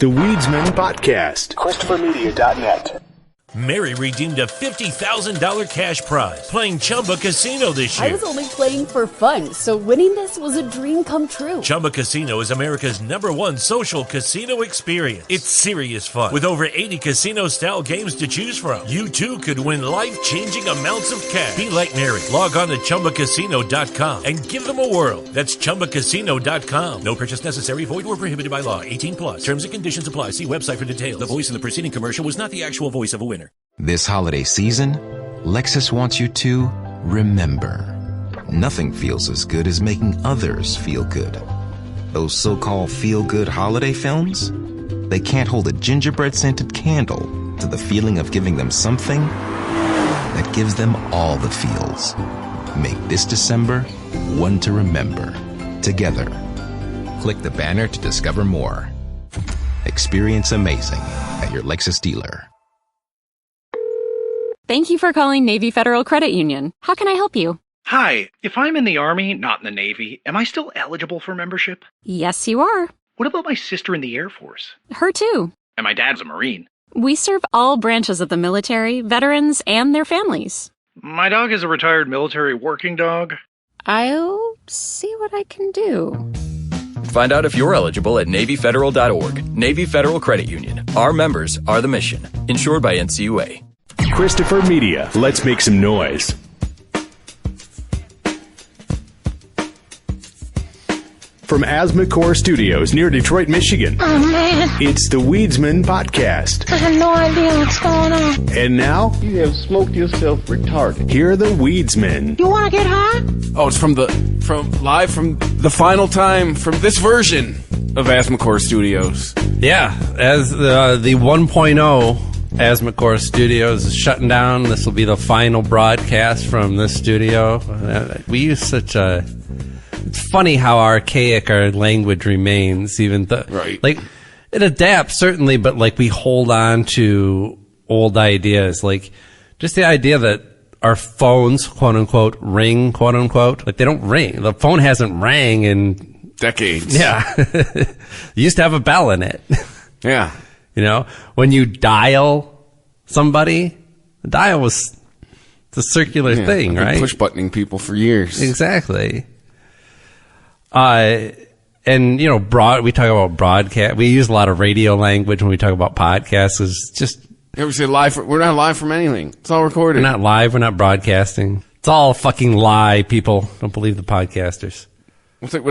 The Weedsman Podcast. ChristopherMedia.net. Mary redeemed a $50,000 cash prize playing Chumba Casino this year. I was only playing for fun, so winning this was a dream come true. Chumba Casino is America's #1 social casino experience. It's serious fun. With over 80 casino-style games to choose from, you too could win life-changing amounts of cash. Be like Mary. Log on to ChumbaCasino.com and give them a whirl. That's ChumbaCasino.com. No purchase necessary. Void or prohibited by law. 18 plus. Terms and conditions apply. See website for details. The voice in the preceding commercial was not the actual voice of a winner. This holiday season, Lexus wants you to remember. Nothing feels as good as making others feel good. Those so-called feel-good holiday films? They can't hold a gingerbread-scented candle to the feeling of giving them something that gives them all the feels. Make this December one to remember. Together. Click the banner to discover more. Experience amazing at your Lexus dealer. Thank you for calling Navy Federal Credit Union. How can I help you? Hi, if I'm in the Army, not in the Navy, am I still eligible for membership? Yes, you are. What about my sister in the Air Force? Her too. And my dad's a Marine. We serve all branches of the military, veterans, and their families. My dog is a retired military working dog. I'll see what I can do. Find out if you're eligible at NavyFederal.org. Navy Federal Credit Union. Our members are the mission. Insured by NCUA. Christopher Media. Let's make some noise. From Asthmacore Studios near Detroit, Michigan. Oh, man. It's the Weedsman Podcast. I have no idea what's going on. And now, you have smoked yourself retarded. Here are the Weedsmen. You want to get high? Oh, it's from live from the final time from this version of Asthmacore Studios. Yeah, as the 1.0 Asthmacore Studios is shutting down. This will be the final broadcast from this studio. We use such a... It's funny how archaic our language remains, even though... Right. Like, it adapts, certainly, but, like, we hold on to old ideas. Like, just the idea that our phones, quote-unquote, ring, quote-unquote. Like, they don't ring. The phone hasn't rang in... decades. Yeah. It used to have a bell in it. Yeah. You know, when you dial somebody, the dial was the circular thing, right? Push buttoning people for years. Exactly. And you know, we talk about broadcast. We use a lot of radio language when we talk about podcasts. It's just you ever say live? We're not live from anything. It's all recorded. We're not live. We're not broadcasting. It's all a fucking lie. People don't believe the podcasters. What's it?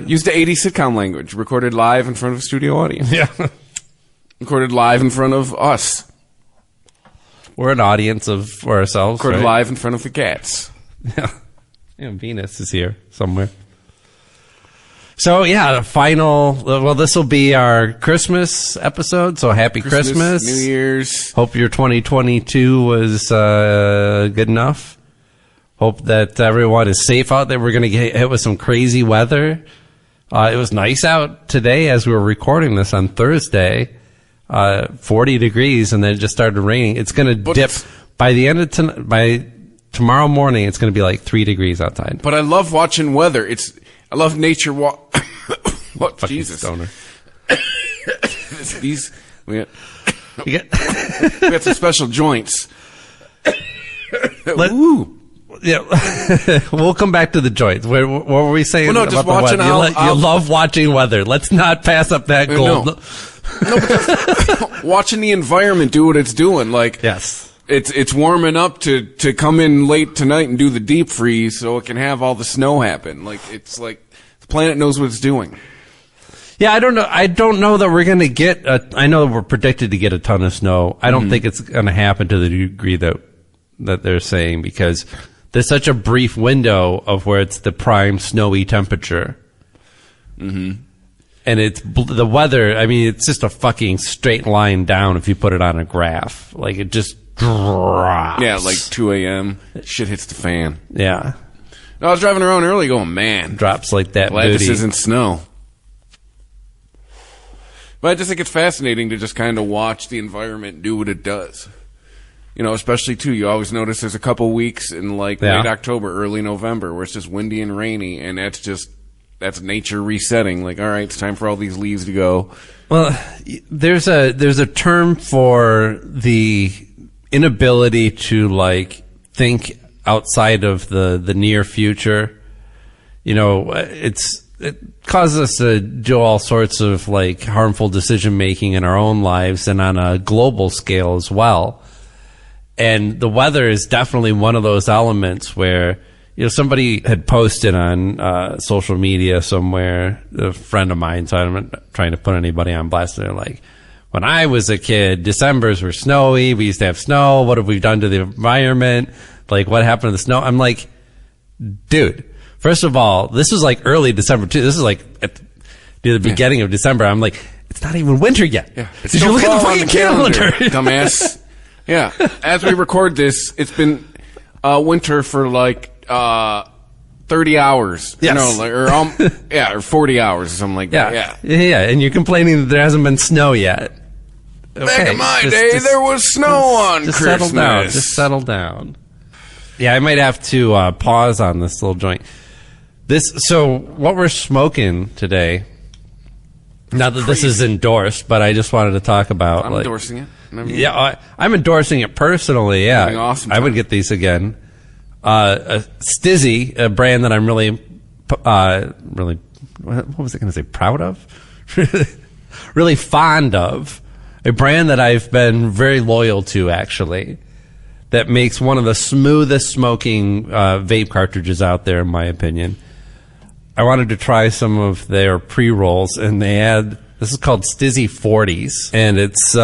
Use the 80s sitcom language. Recorded live in front of a studio audience. Yeah. Recorded live in front of us. We're an audience for ourselves. Recorded right? live in front of the cats. Yeah. Venus is here somewhere. So, yeah, the final... Well, this will be our Christmas episode, so happy Christmas. New Year's. Hope your 2022 was good enough. Hope that everyone is safe out there. We're going to get hit with some crazy weather. It was nice out today as we were recording this on Thursday. 40 degrees, and then it just started raining. It's going to dip by the end of by tomorrow morning. It's going to be like 3 degrees outside. But I love watching weather. I love nature. What? Jesus, stoner. We got some special joints. Ooh. Yeah, we'll come back to the joints. What were we saying? Well, no, just watching. You love watching weather. Let's not pass up that goal. No, but just watching the environment do what it's doing. Like, yes, it's warming up to come in late tonight and do the deep freeze so it can have all the snow happen. Like, it's like the planet knows what it's doing. Yeah, I don't know. I don't know that we're going to get. I know we're predicted to get a ton of snow. I don't think it's going to happen to the degree that they're saying, because there's such a brief window of where it's the prime snowy temperature. Mm-hmm. And it's the weather. I mean, it's just a fucking straight line down if you put it on a graph. Like, it just drops. Yeah, like 2 a.m. Shit hits the fan. Yeah. I was driving around early going, man. Drops like that. Glad this isn't snow. But I just think it's fascinating to just kind of watch the environment do what it does. You know, especially, too, you always notice there's a couple weeks in, like, late October, early November, where it's just windy and rainy, and that's that's nature resetting. Like, all right, it's time for all these leaves to go. Well, there's a term for the inability to like think outside of the near future. You know, it causes us to do all sorts of like harmful decision making in our own lives and on a global scale as well. And the weather is definitely one of those elements where, you know, somebody had posted on social media somewhere, a friend of mine, so I'm not trying to put anybody on blast. They're like, when I was a kid, Decembers were snowy. We used to have snow. What have we done to the environment? Like, what happened to the snow? I'm like, dude, first of all, this was like early December, too. This is like at the beginning of December. I'm like, it's not even winter yet. Yeah. Did you look at the fucking calendar? Dumbass. Yeah. As we record this, it's been winter for like 30 hours. Yes. You know, like, or 40 hours or something like that. Yeah, and you're complaining that there hasn't been snow yet. Okay, back in my day, there was snow on just Christmas. Settle down. Just settle down. Yeah, I might have to pause on this little joint. So what we're smoking today, not that this is endorsed, but I just wanted to talk about. I'm endorsing it. Yeah, I'm endorsing it personally, yeah. Awesome I would get these again. Stizzy, a brand that I'm really, what was I going to say, proud of? Really fond of. A brand that I've been very loyal to, actually, that makes one of the smoothest smoking vape cartridges out there, in my opinion. I wanted to try some of their pre-rolls, and they had, this is called Stizzy 40s, and it's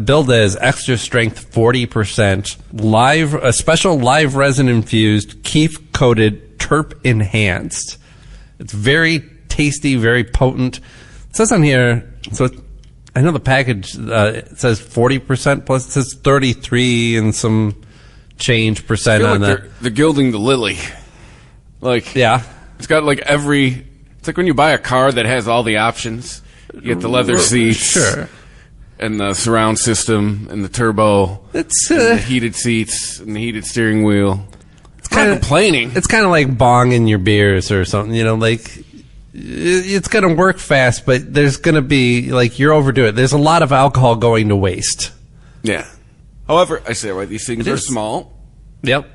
billed as extra strength 40%, a special live resin infused, keef coated, terp enhanced. It's very tasty, very potent. It says on here, so I know the package, it says 40% plus, it says 33 and some change percent on like that. they're gilding the lily. Like, yeah. It's got like it's like when you buy a car that has all the options. You get the leather seats. Sure. And the surround system, and the turbo, it's and the heated seats, and the heated steering wheel. It's kind of complaining. It's kind of like bonging your beers or something, you know, like, it's going to work fast, but there's going to be, like, you're overdoing it. There's a lot of alcohol going to waste. Yeah. However, I say, right, these things are small. Yep.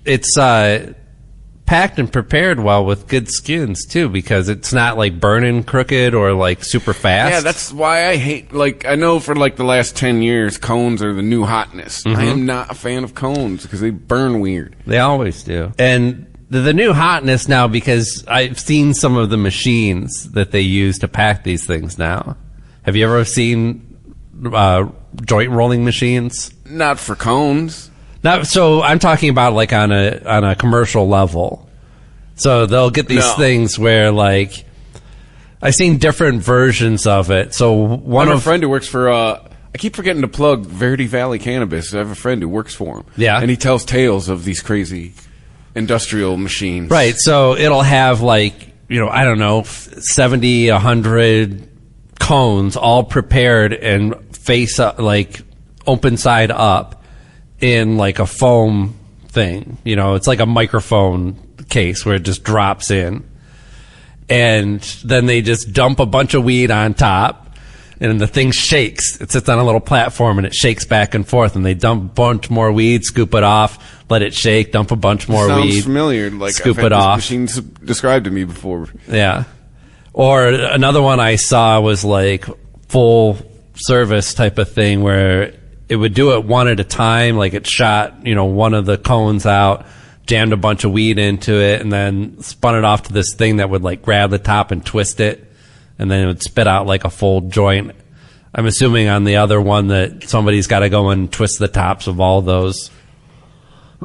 It's packed and prepared well with good skins too, because it's not like burning crooked or like super fast. Yeah, that's why I hate, like, I know for like the last 10 years cones are the new hotness. I am not a fan of cones because they burn weird. They always do. And the new hotness now, because I've seen some of the machines that they use to pack these things now. Have you ever seen joint rolling machines? Not for cones. So I'm talking about like on a commercial level. So they'll get these things where, like, I've seen different versions of it. So I have a friend who works for I keep forgetting to plug Verde Valley Cannabis. I have a friend who works for him. Yeah. And he tells tales of these crazy industrial machines. Right. So it'll have, like, you know, I don't know, 70, 100 cones all prepared and face up, like, open side up in like a foam thing. You know, it's like a microphone case where it just drops in. And then they just dump a bunch of weed on top, and the thing shakes. It sits on a little platform and it shakes back and forth, and they dump a bunch more weed, scoop it off, let it shake, dump a bunch more weed. Sounds familiar. Like, scoop I've had it off. Machines described to me before. Yeah. Or another one I saw was like full service type of thing where it would do it one at a time. Like, it shot, you know, one of the cones out, jammed a bunch of weed into it, and then spun it off to this thing that would like grab the top and twist it, and then it would spit out like a full joint. I'm assuming on the other one that somebody's got to go and twist the tops of all those.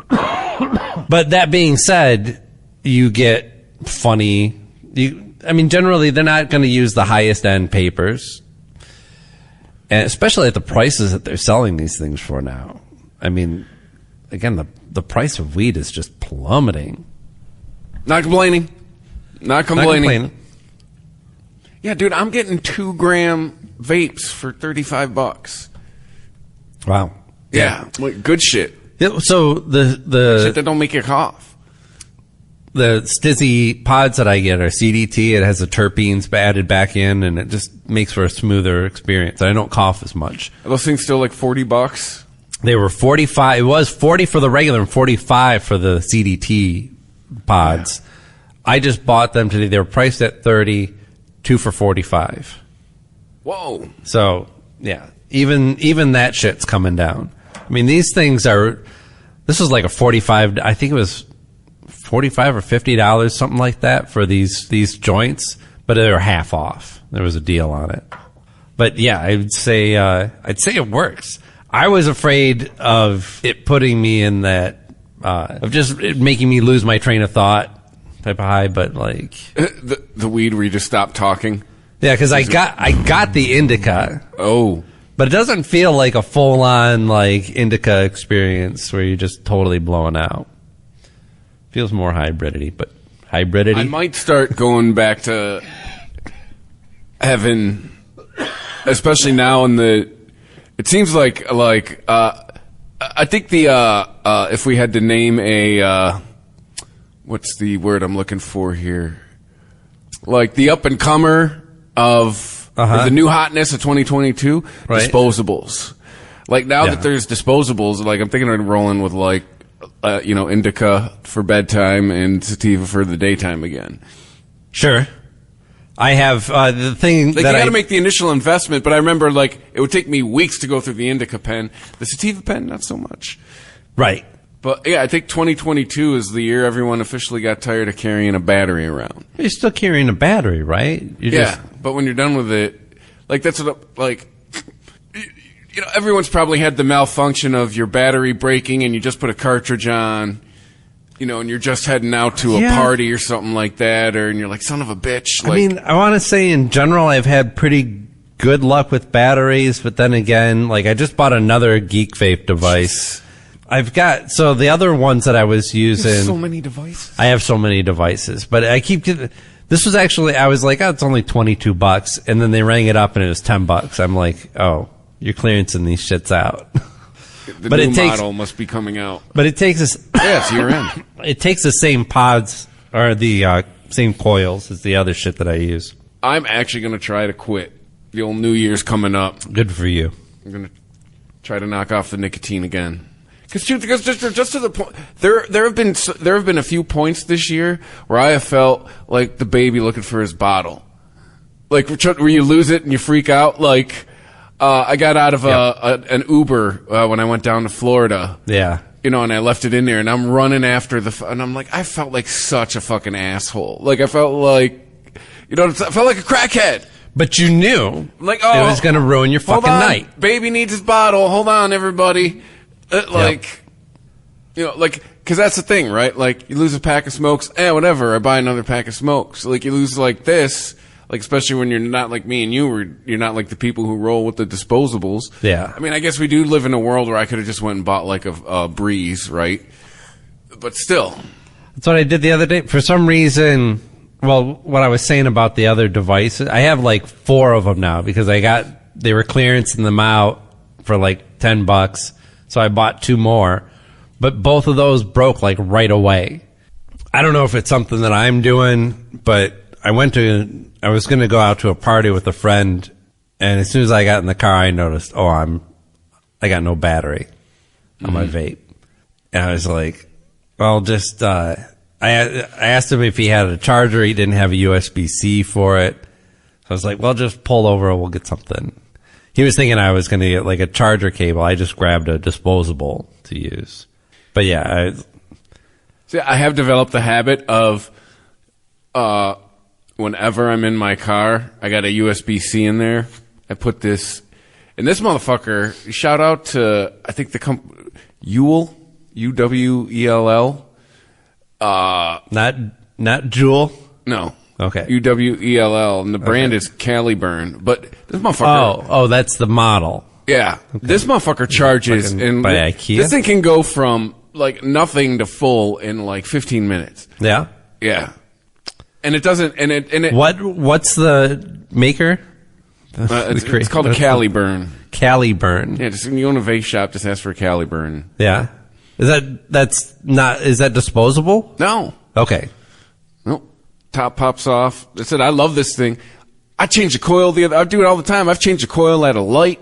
But that being said, you get funny. Generally they're not going to use the highest end papers. And especially at the prices that they're selling these things for now. I mean, again, the price of weed is just plummeting. Not complaining. Yeah, dude, I'm getting 2 gram vapes for $35. Wow. Yeah. Like, good shit. Yeah, so the shit that don't make you cough. the Stizzy pods that I get are CDT. It has the terpenes added back in, and it just makes for a smoother experience. I don't cough as much. Are those things still like $40? They were 45. It was 40 for the regular and 45 for the CDT pods. Yeah. I just bought them today. They were priced at 30, 2 for 45. Whoa. So, yeah, even that shit's coming down. I mean, these things are, this was like a 45, I think it was $45 or $50, something like that for these joints, but they were half off. There was a deal on it. But yeah, I'd say it works. I was afraid of it putting me in that, of just making me lose my train of thought type of high, but like. The weed where you just stop talking? Yeah, because I got the indica. Oh. But it doesn't feel like a full-on like indica experience where you're just totally blowing out. Feels more hybridity, but hybridity. I might start going back to having, especially now in the. It seems like I think if we had to name a what's the word I'm looking for here, like the up and comer of. The new hotness of 2022, right. Disposables. Like now that there's disposables, like I'm thinking of rolling with like, indica for bedtime and sativa for the daytime again. Sure. I have the thing like that you got to make the initial investment, but I remember like it would take me weeks to go through the indica pen. The sativa pen, not so much. Right. But yeah, I think 2022 is the year everyone officially got tired of carrying a battery around. You're still carrying a battery, right? But when you're done with it, like that's what, like, everyone's probably had the malfunction of your battery breaking and you just put a cartridge on, and you're just heading out to a party or something like that, and you're like, son of a bitch. Like, I mean, I want to say in general, I've had pretty good luck with batteries, but then again, like I just bought another Geek Vape device. So the other ones that I was using. You have so many devices. I have so many devices, but I keep getting. This was actually, I was like, it's only $22, and then they rang it up and it was $10. I'm like, oh, you're clearancing these shits out. The new model must be coming out. But it takes us. Yeah, it's year end. It takes the same pods or the same coils as the other shit that I use. I'm actually going to try to quit. The old New Year's coming up. Good for you. I'm going to try to knock off the nicotine again. Because just to the point, there have been a few points this year where I have felt like the baby looking for his bottle, like where you lose it and you freak out. Like I got out of an Uber when I went down to Florida. Yeah, and I left it in there, and I'm running after and I'm like, I felt like such a fucking asshole. Like I felt like, I felt like a crackhead. But you knew, like, it was going to ruin your fucking night. Baby needs his bottle. Hold on, everybody. Because that's the thing, right? Like, you lose a pack of smokes, whatever, I buy another pack of smokes. Like, you lose like this, like, especially when you're not like me and you, or you're not like the people who roll with the disposables. Yeah. I mean, I guess we do live in a world where I could have just went and bought like a Breeze, right? But still. That's what I did the other day. For some reason, well, what I was saying about the other devices, I have like 4 of them now because they were clearancing them out for like $10. So I bought 2 more, but both of those broke like right away. I don't know if it's something that I'm doing, but I was going to go out to a party with a friend, and as soon as I got in the car, I noticed, I got no battery on my vape. And I was like, well, just, I asked him if he had a charger. He didn't have a USB-C for it. So I was like, well, just pull over and we'll get something. He was thinking I was going to get like a charger cable. I just grabbed a disposable to use. But yeah. I have developed the habit of whenever I'm in my car, I got a USB-C in there. I put this, and this motherfucker, shout out to, I think the company, Uwell, U-W-E-L-L. Not Jewel? No. Okay. U-W-E-L-L, and the brand is Caliburn. But this motherfucker... Oh, that's the model. Yeah. Okay. This motherfucker charges... by IKEA? This thing can go from, like, nothing to full in, like, 15 minutes. Yeah? Yeah. And it doesn't... And it What's the maker? It's called a Caliburn. Caliburn. Yeah, just when you own a vape shop, just ask for a Caliburn. Yeah. Is that disposable? No. Okay. top pops off. I said, I love this thing. I change the coil I do it all the time. I've changed the coil at a light.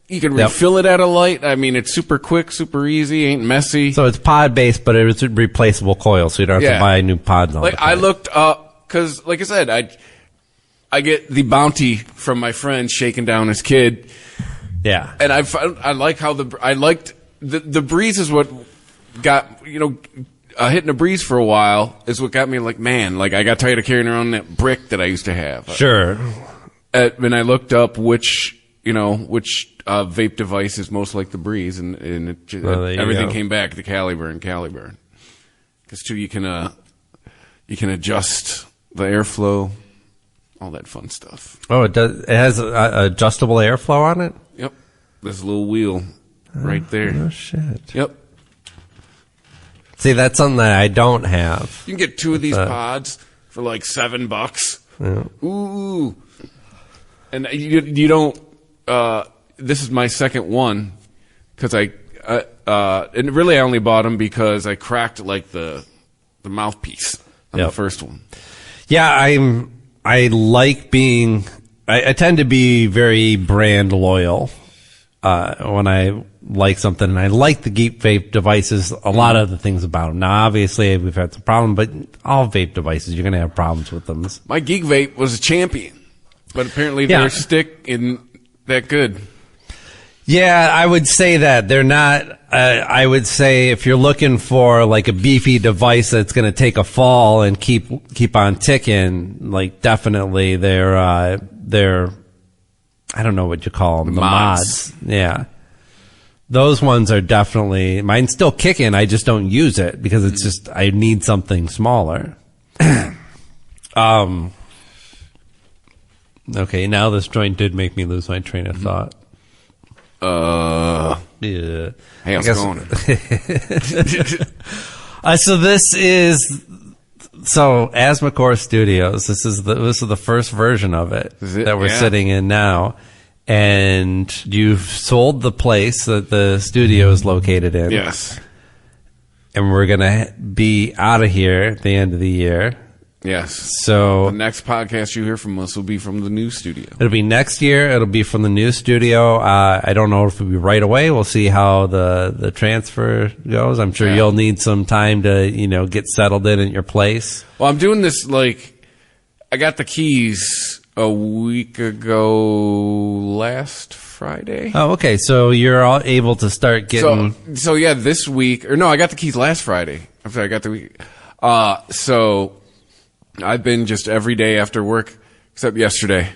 You can refill it at a light. I mean, it's super quick, super easy, ain't messy. So it's pod-based, but it's a replaceable coil, so you don't have to buy new pods all the time. I looked up, because, like I said, I get the bounty from my friend shaking down his kid. Yeah. And I like how the breeze is what got, hitting a breeze for a while is what got me like, man, like I got tired of carrying around that brick that I used to have. Sure. And I looked up which vape device is most like the breeze, and everything came back to Caliburn. Because too, you can adjust the airflow, all that fun stuff. Oh, it does. It has adjustable airflow on it. Yep, this little wheel right there. Oh shit. Yep. See, that's something that I don't have. You can get 2 of these pods for like $7. Yeah. Ooh. And you don't. This is my second one because and really I only bought them because I cracked like the mouthpiece on the first one. Yeah, I like being. I tend to be very brand loyal when I like something, and I like the Geek Vape devices. A lot of the things about them. Now, obviously, we've had some problems, but all vape devices, you're going to have problems with them. My Geek Vape was a champion, but apparently their stick isn't that good. Yeah, I would say that they're not. I would say if you're looking for like a beefy device that's going to take a fall and keep on ticking, like definitely they're I don't know what you call them, the mods. Yeah, those ones are definitely. Mine's still kicking. I just don't use it because it's just I need something smaller. Okay, now this joint did make me lose my train of thought. Yeah. Hey, how's it going? So this is Asthmacore Studios. This is the first version of it that we're sitting in now, and you've sold the place that the studio is located in. Yes. And we're gonna be out of here at the end of the year. Yes. So the next podcast you hear from us will be from the new studio. It'll be next year. It'll be from the new studio. I don't know if it'll be right away. We'll see how the transfer goes. I'm sure you'll need some time to, get settled in at your place. Well, I'm doing this I got the keys a week ago last Friday. Oh, okay. So you're all able to start getting. So yeah, this week I got the keys last Friday. I'm sorry, I got the week. So I've been just every day after work, except yesterday,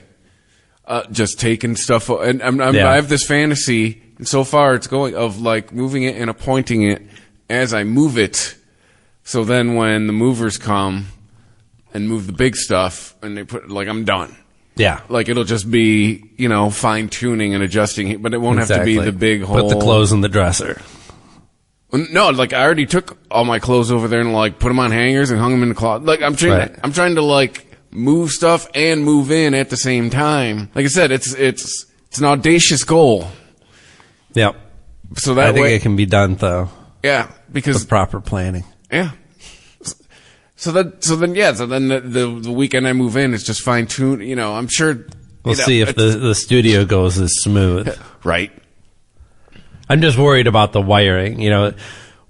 just taking stuff. And I have this fantasy, and so far it's going of moving it and appointing it as I move it. So then when the movers come and move the big stuff, and they put I'm done. Yeah, it'll just be fine tuning and adjusting, but it won't have to be the big whole. Put the clothes in the dresser. No, I already took all my clothes over there and put them on hangers and hung them in the closet. I'm trying to move stuff and move in at the same time. Like I said, it's an audacious goal. Yep. So that I think it can be done though. Yeah, because with proper planning. Yeah. So then the weekend I move in is just fine tuned. I'm sure. We'll see if the studio goes as smooth. Right. I'm just worried about the wiring.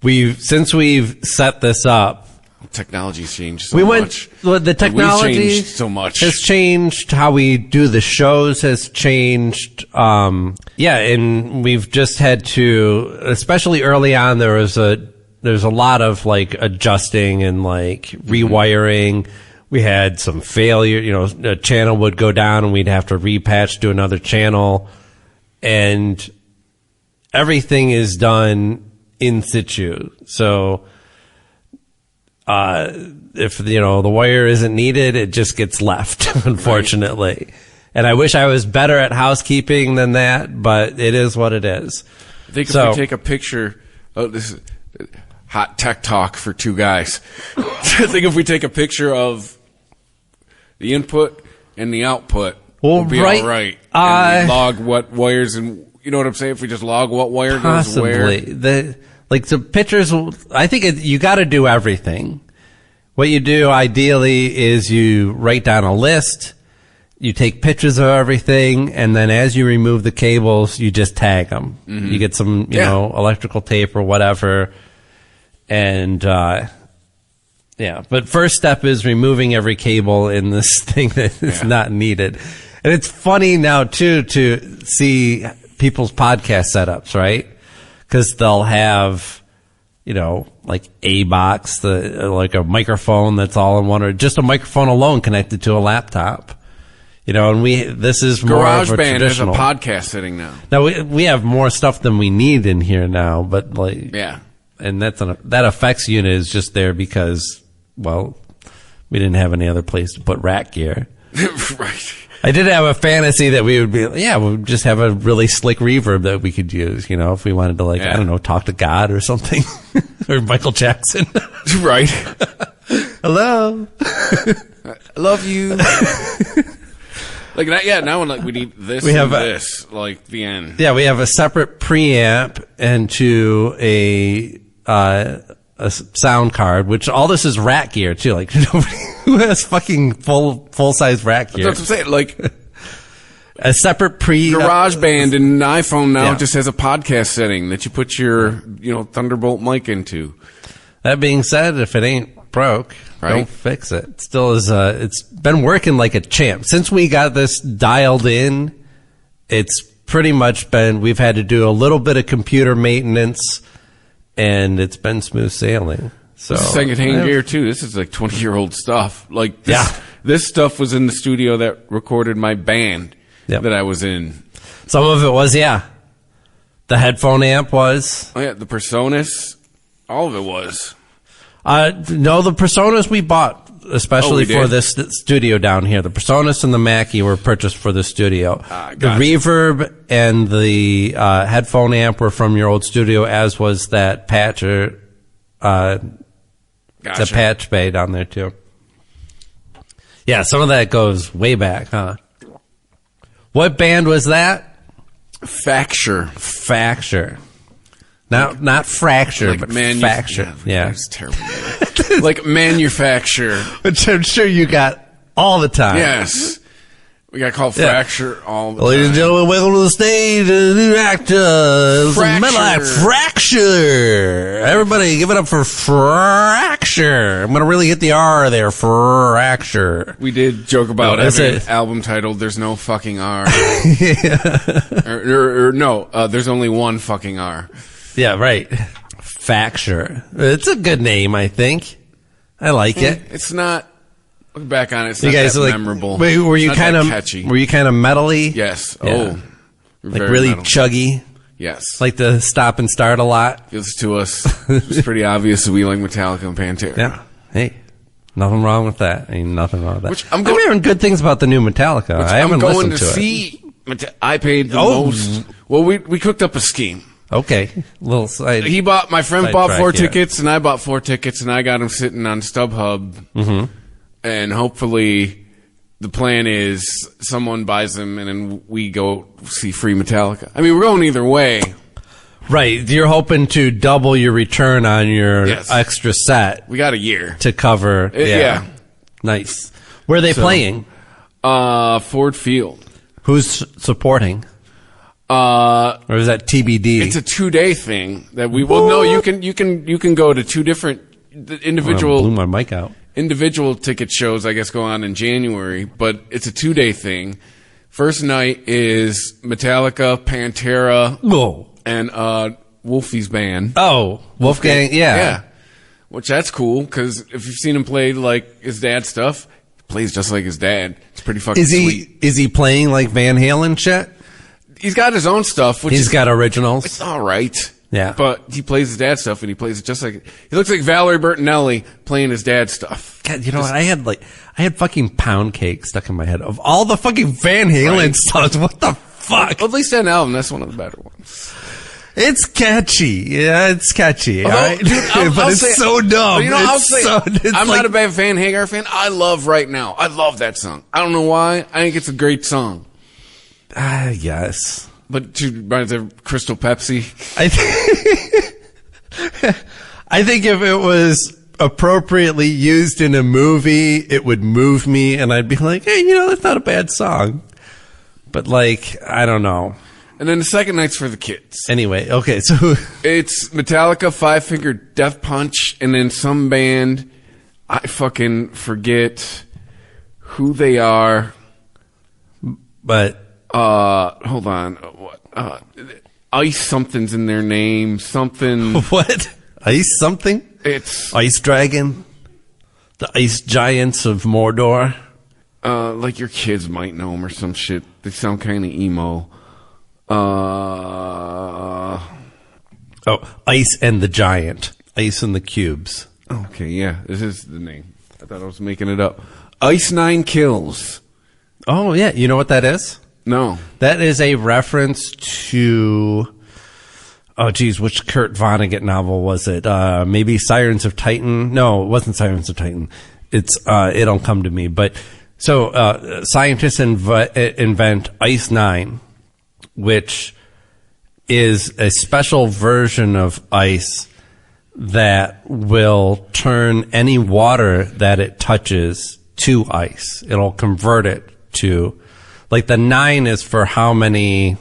Since we've set this up, technology's changed so much. The technology so much has changed. How we do the shows has changed. And we've just had to, especially early on, there's a lot of adjusting and rewiring. We had some failure. A channel would go down and we'd have to repatch to another channel, and everything is done in situ. So, if, the wire isn't needed, it just gets left, unfortunately. Right. And I wish I was better at housekeeping than that, but it is what it is. I think if we take a picture, this is hot tech talk for two guys. I think if we take a picture of the input and the output, we'll be all right. And we log what wires and, you know what I'm saying? If we just log what wire goes where. The pictures, I think you got to do everything. What you do ideally is you write down a list, you take pictures of everything, and then as you remove the cables, you just tag them. Mm-hmm. You get some, you know, electrical tape or whatever, and but first step is removing every cable in this thing that is not needed. And it's funny now, too, to see people's podcast setups, right? Because they'll have, you know, like a box, like a microphone that's all in one, or just a microphone alone connected to a laptop. You know, and this is more of a GarageBand has a traditional podcast sitting now. Now we have more stuff than we need in here now, but like, and that effects unit is just there because, well, we didn't have any other place to put rack gear. Right. I did have a fantasy that we would just have a really slick reverb that we could use, you know, if we wanted to, like, I don't know, talk to God or something. Or Michael Jackson. Right. Hello. I love you. Like, now when, like, we need this this, like, the end. Yeah, we have a separate preamp and to a sound card, which all this is rack gear too. Like, nobody who has fucking full size rack gear. That's what I'm saying. Like, a separate GarageBand in an iPhone now just has a podcast setting that you put your, you know, Thunderbolt mic into. That being said, if it ain't broke, don't fix it. It still is. It's been working like a champ since we got this dialed in. It's pretty much been. We've had to do a little bit of computer maintenance. And it's been smooth sailing. So this is secondhand gear too. This is like 20-year-old stuff. Like this stuff was in the studio that recorded my band that I was in. Some of it was, The headphone amp was. Oh yeah, the Personas. All of it was. No, the Personas we bought especially for this studio down here. The Personas and the Mackie were purchased for the studio. The reverb and the headphone amp were from your old studio, as was that patcher, the patch bay down there too. Yeah, some of that goes way back, huh? What band was that? Facture. Not fracture, like but facture. Yeah. That's terrible. Like manufacture. Which I'm sure you got all the time. Yes. We got called fracture all the time. Ladies and gentlemen, welcome to the stage, a new actor. Metal act, Fracture. Everybody, give it up for Fracture. I'm going to really hit the R there, Fracture. We did joke about having an album titled There's No Fucking R. There's only one fucking R. Yeah, right. Facture. It's a good name, I think. I like it. It's not. Look back on it. It's not that memorable. Were you kind of catchy? Were you kind of metally? Yes. Yeah. Like really metal. Chuggy. Yes. Like to stop and start a lot. Gives to us. It's pretty obvious that we like Metallica and Pantera. Yeah. Hey. Nothing wrong with that. Ain't nothing wrong with that. I'm hearing good things about the new Metallica. I haven't listened to it. I paid the most. Well, we cooked up a scheme. Okay, little side. My friend bought 4 tickets, and I bought 4 tickets, and I got them sitting on StubHub. Mm-hmm. And hopefully, the plan is someone buys them, and then we go see free Metallica. I mean, we're going either way. Right, you're hoping to double your return on your extra set. We got a year to cover. Yeah, nice. Where are they playing? Ford Field. Who's supporting? Or is that TBD? It's a 2-day thing that we will know. You can go to 2 different individual. Blew my mic out. Individual ticket shows, I guess, go on in January, but it's a 2-day thing. First night is Metallica, Pantera, and Wolfie's band. Oh, Wolfgang, yeah. Which that's cool because if you've seen him play like his dad's stuff, he plays just like his dad. It's pretty fucking sweet. Is he playing like Van Halen shit? He's got his own stuff. He's got originals. It's all right. Yeah. But he plays his dad's stuff, and he plays it just like... He looks like Valerie Bertinelli playing his dad's stuff. God, you know what? I had fucking Pound Cake stuck in my head. Of all the fucking Van Halen songs, what the fuck? Well, at least that album, that's one of the better ones. It's catchy. Yeah, it's catchy. Although, all right? Dude, but it's so dumb. You know, I'm not a bad Van Hagar fan. I love Right Now. I love that song. I don't know why. I think it's a great song. Yes. But to reminds of Crystal Pepsi. I think if it was appropriately used in a movie, it would move me, and I'd be like, hey, that's not a bad song. But, like, I don't know. And then the second night's for the kids. Anyway, okay, so... It's Metallica, Five Finger Death Punch, and then some band, I fucking forget who they are. But... hold on. Ice something's in their name. Something... What? Ice something? It's... Ice Dragon? The Ice Giants of Mordor? Like your kids might know them or some shit. They sound kind of emo. Ice and the Giant. Ice and the Cubes. Okay, yeah. This is the name. I thought I was making it up. Ice Nine Kills. Oh, yeah. You know what that is? No. That is a reference to... Oh, geez, which Kurt Vonnegut novel was it? Maybe Sirens of Titan? No, it wasn't Sirens of Titan. It's It'll Come to Me. But so scientists invent Ice 9, which is a special version of ice that will turn any water that it touches to ice. It'll convert it to... Like, the 9 is for how many...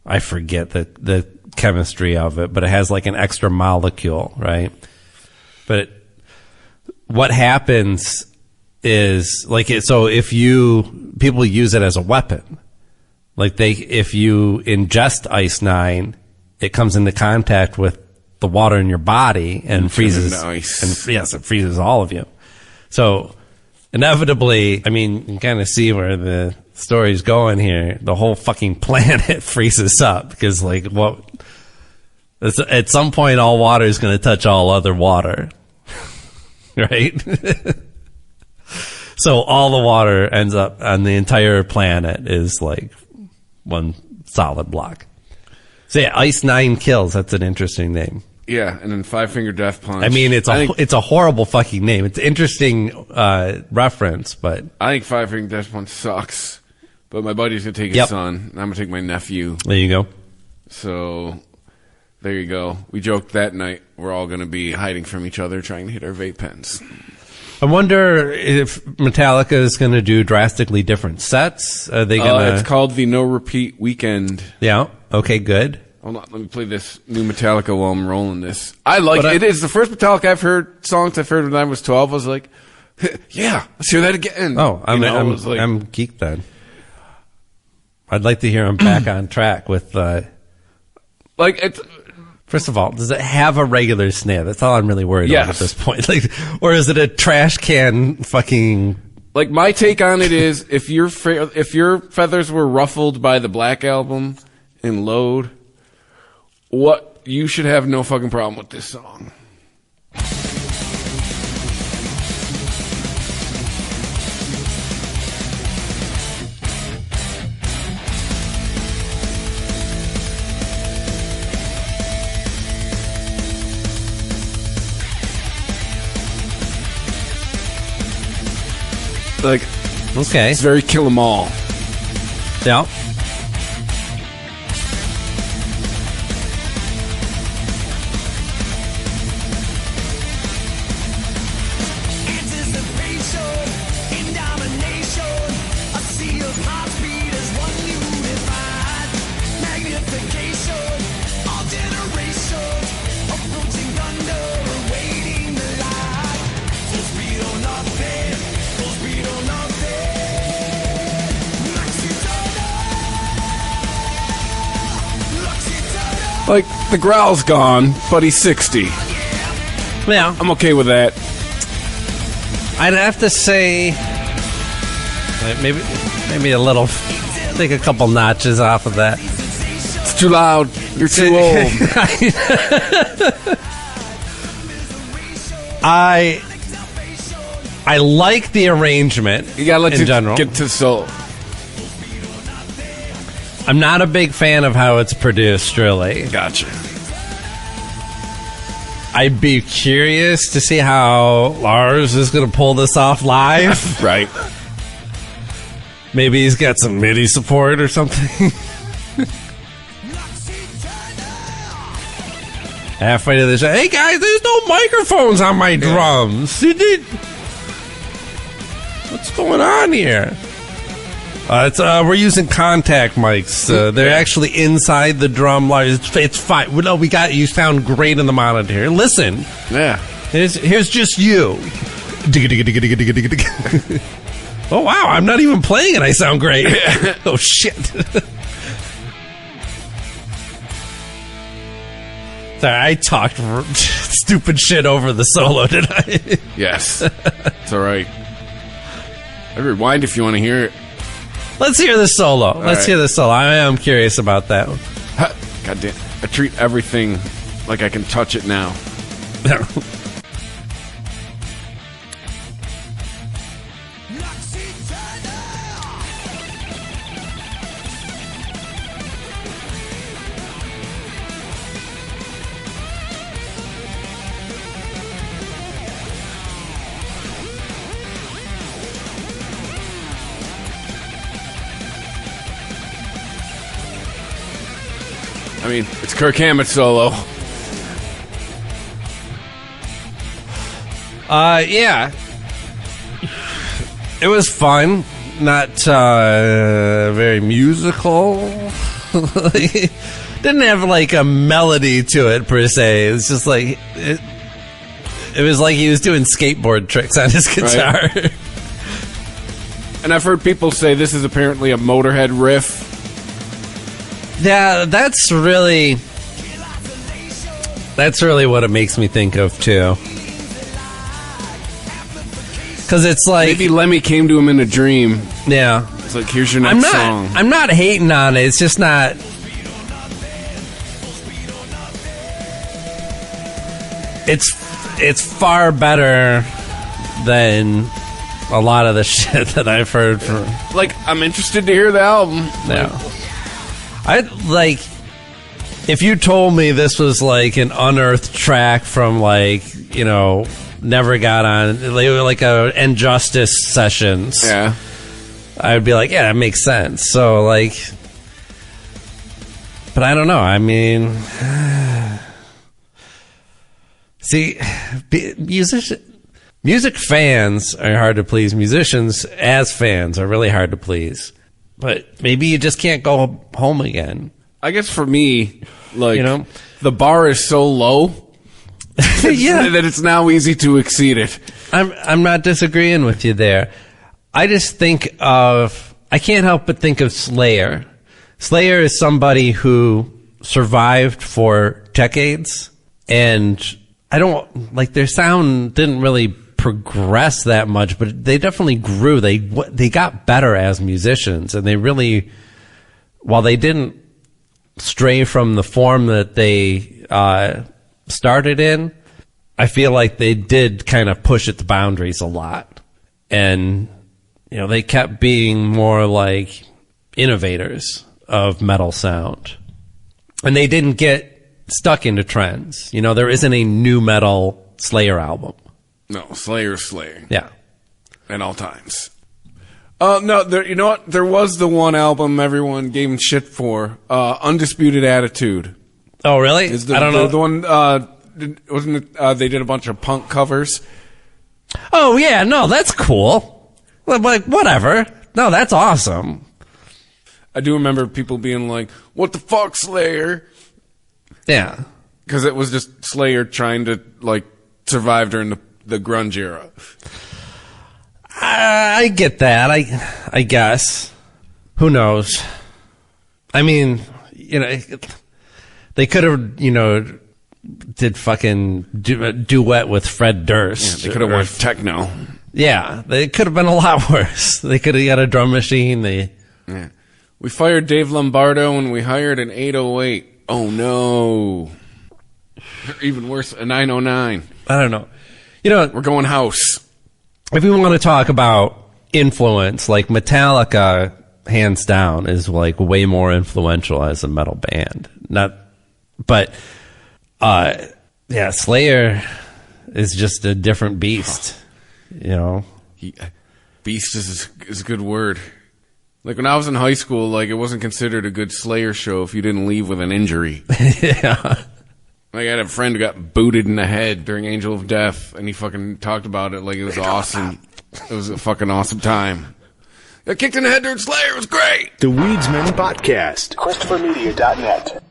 I forget the chemistry of it, but it has like an extra molecule, right? But what happens is like so if people use it as a weapon, like if you ingest Ice 9, it comes into contact with the water in your body and freezes ice. And yes, it freezes all of you. So inevitably, I mean, you can kind of see where the story's going here. The whole fucking planet freezes up because, like, at some point, all water is going to touch all other water, right? So all the water ends up on the entire planet is like one solid block. So yeah, Ice 9 Kills. That's an interesting name. Yeah, and then Five Finger Death Punch. I mean, it's a horrible fucking name. It's an interesting reference, but I think Five Finger Death Punch sucks. But my buddy's gonna take his son, and I'm gonna take my nephew. There you go. So there you go. We joked that night we're all gonna be hiding from each other, trying to hit our vape pens. I wonder if Metallica is going to do drastically different sets. Are they going to? It's called the No Repeat Weekend. Yeah. Okay. Good. Hold on, let me play this new Metallica while I'm rolling this. I like it. It is the first Metallica I've heard when I was 12. I was like, yeah, let's hear that again. Oh, I'm geeked then. I'd like to hear him back on track with First of all, does it have a regular snare? That's all I'm really worried about at this point. Like, or is it a trash can fucking? Like, my take on it is, if your feathers were ruffled by the Black Album and Load, you should have no fucking problem with this song. Like, okay, it's very Kill 'Em All. Yeah. Like, the growl's gone, but he's 60. Yeah. I'm okay with that. I'd have to say maybe a little, take a couple notches off of that. It's too loud. You're too old. I like the arrangement. You gotta let in general. Get to the soul. I'm not a big fan of how it's produced, really. Gotcha. I'd be curious to see how Lars is going to pull this off live. Right. Maybe he's got some MIDI support or something. Halfway to the show, hey guys, there's no microphones on my drums. What's going on here? We're using contact mics. They're actually inside the drum line. It's fine. No, we got you. Sound great in the monitor here. Listen. Yeah. Here's just you. Oh wow! I'm not even playing and I sound great. Oh shit. Sorry, I talked stupid shit over the solo, did I? Yes. It's all right. I rewind if you want to hear it. Let's hear the solo. Let's hear the solo. I am curious about that one. God damn. I treat everything like I can touch it now. I mean, it's Kirk Hammett solo. Yeah. It was fun. Not very musical. Didn't have like a melody to it per se. It was just like it was like he was doing skateboard tricks on his guitar. Right. And I've heard people say this is apparently a Motorhead riff. Yeah, that's really what it makes me think of too. Because it's like maybe Lemmy came to him in a dream. Yeah, it's like, here's your next song. I'm not hating on it. It's just not. It's far better than a lot of the shit that I've heard from. Like, I'm interested to hear the album. Yeah. If you told me this was like an unearthed track from like, you know, never got on, like a Injustice sessions. Yeah. I would be like, yeah, that makes sense. So like, but I don't know. I mean, see, music fans are hard to please. Musicians as fans are really hard to please. But maybe you just can't go home again. I guess for me, like, you know, the bar is so low that it's now easy to exceed it. I'm not disagreeing with you there. I just think of, I can't help but think of Slayer. Slayer is somebody who survived for decades, and I don't, like, their sound didn't really progress that much, but they definitely grew. They got better as musicians, and they really, while they didn't stray from the form that they started in, I feel like they did kind of push its boundaries a lot, and you know, they kept being more like innovators of metal sound, and they didn't get stuck into trends. You know, there isn't a new metal Slayer album. No, Slayer's Slayer. Yeah. At all times. No, you know what? There was the one album everyone gave him shit for. Undisputed Attitude. Oh, really? I don't know. The one, wasn't it, they did a bunch of punk covers? Oh, yeah, no, that's cool. Like, whatever. No, that's awesome. I do remember people being like, what the fuck, Slayer? Yeah. Because it was just Slayer trying to, like, survive during the grunge era. I get that. I guess. Who knows? I mean, you know, they could have, you know, did fucking duet with Fred Durst. Yeah, they could have went techno. Yeah, they could have been a lot worse. They could have got a drum machine. Yeah. We fired Dave Lombardo and we hired an 808. Oh no. Even worse, a 909. I don't know. You know, we're going house. If we want to talk about influence, like Metallica, hands down, is like way more influential as a metal band. Yeah, Slayer is just a different beast. You know, beast is a good word. Like when I was in high school, like it wasn't considered a good Slayer show if you didn't leave with an injury. Yeah. Like, I had a friend who got booted in the head during Angel of Death, and he fucking talked about it like it was awesome. It was a fucking awesome time. Got kicked in the head during Slayer. It was great. The Weedsman Podcast. ChristopherMedia.net.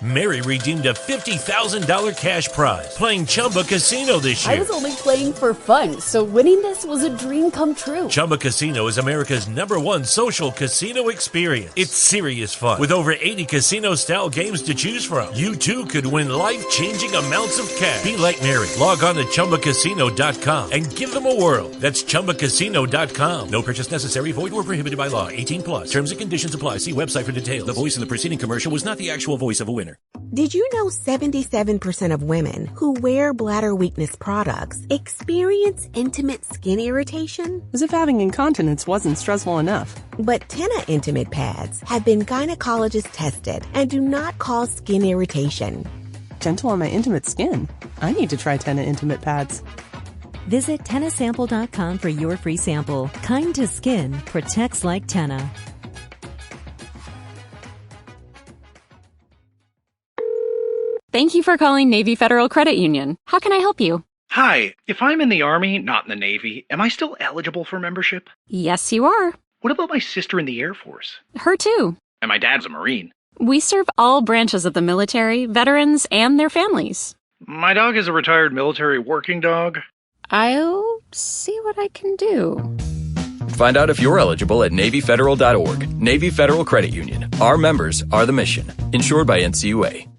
Mary redeemed a $50,000 cash prize playing Chumba Casino this year. I was only playing for fun, so winning this was a dream come true. Chumba Casino is America's #1 social casino experience. It's serious fun. With over 80 casino-style games to choose from, you too could win life-changing amounts of cash. Be like Mary. Log on to ChumbaCasino.com and give them a whirl. That's ChumbaCasino.com. No purchase necessary. Void where prohibited by law. 18 plus. Terms and conditions apply. See website for details. The voice in the preceding commercial was not the actual voice of a winner. Did you know 77% of women who wear bladder weakness products experience intimate skin irritation? As if having incontinence wasn't stressful enough. But Tena Intimate Pads have been gynecologist tested and do not cause skin irritation. Gentle on my intimate skin. I need to try Tena Intimate Pads. Visit TenaSample.com for your free sample. Kind to skin, protects like Tena. Thank you for calling Navy Federal Credit Union. How can I help you? Hi, if I'm in the Army, not in the Navy, am I still eligible for membership? Yes, you are. What about my sister in the Air Force? Her too. And my dad's a Marine. We serve all branches of the military, veterans, and their families. My dog is a retired military working dog. I'll see what I can do. Find out if you're eligible at NavyFederal.org. Navy Federal Credit Union. Our members are the mission. Insured by NCUA.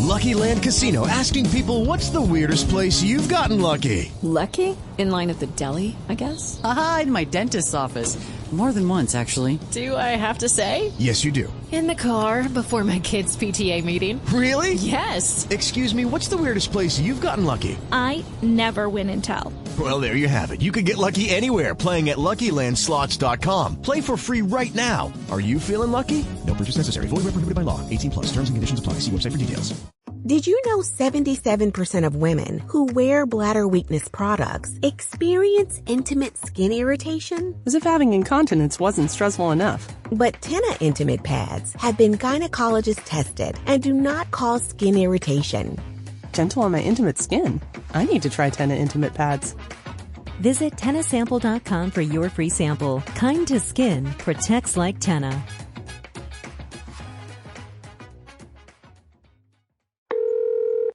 Lucky Land Casino, asking people, what's the weirdest place you've gotten lucky? Lucky? In line at the deli, I guess? Aha, in my dentist's office. More than once, actually. Do I have to say? Yes, you do. In the car before my kids' PTA meeting. Really? Yes. Excuse me, what's the weirdest place you've gotten lucky? I never win and tell. Well, there you have it. You can get lucky anywhere, playing at LuckyLandSlots.com. Play for free right now. Are you feeling lucky? No purchase necessary. Void where prohibited by law. 18 plus. Terms and conditions apply. See website for details. Did you know 77% of women who wear bladder weakness products experience intimate skin irritation? As if having incontinence wasn't stressful enough. But Tena Intimate Pads have been gynecologist tested and do not cause skin irritation. Gentle on my intimate skin. I need to try Tena Intimate Pads. Visit TenaSample.com for your free sample. Kind to skin, protects like Tena.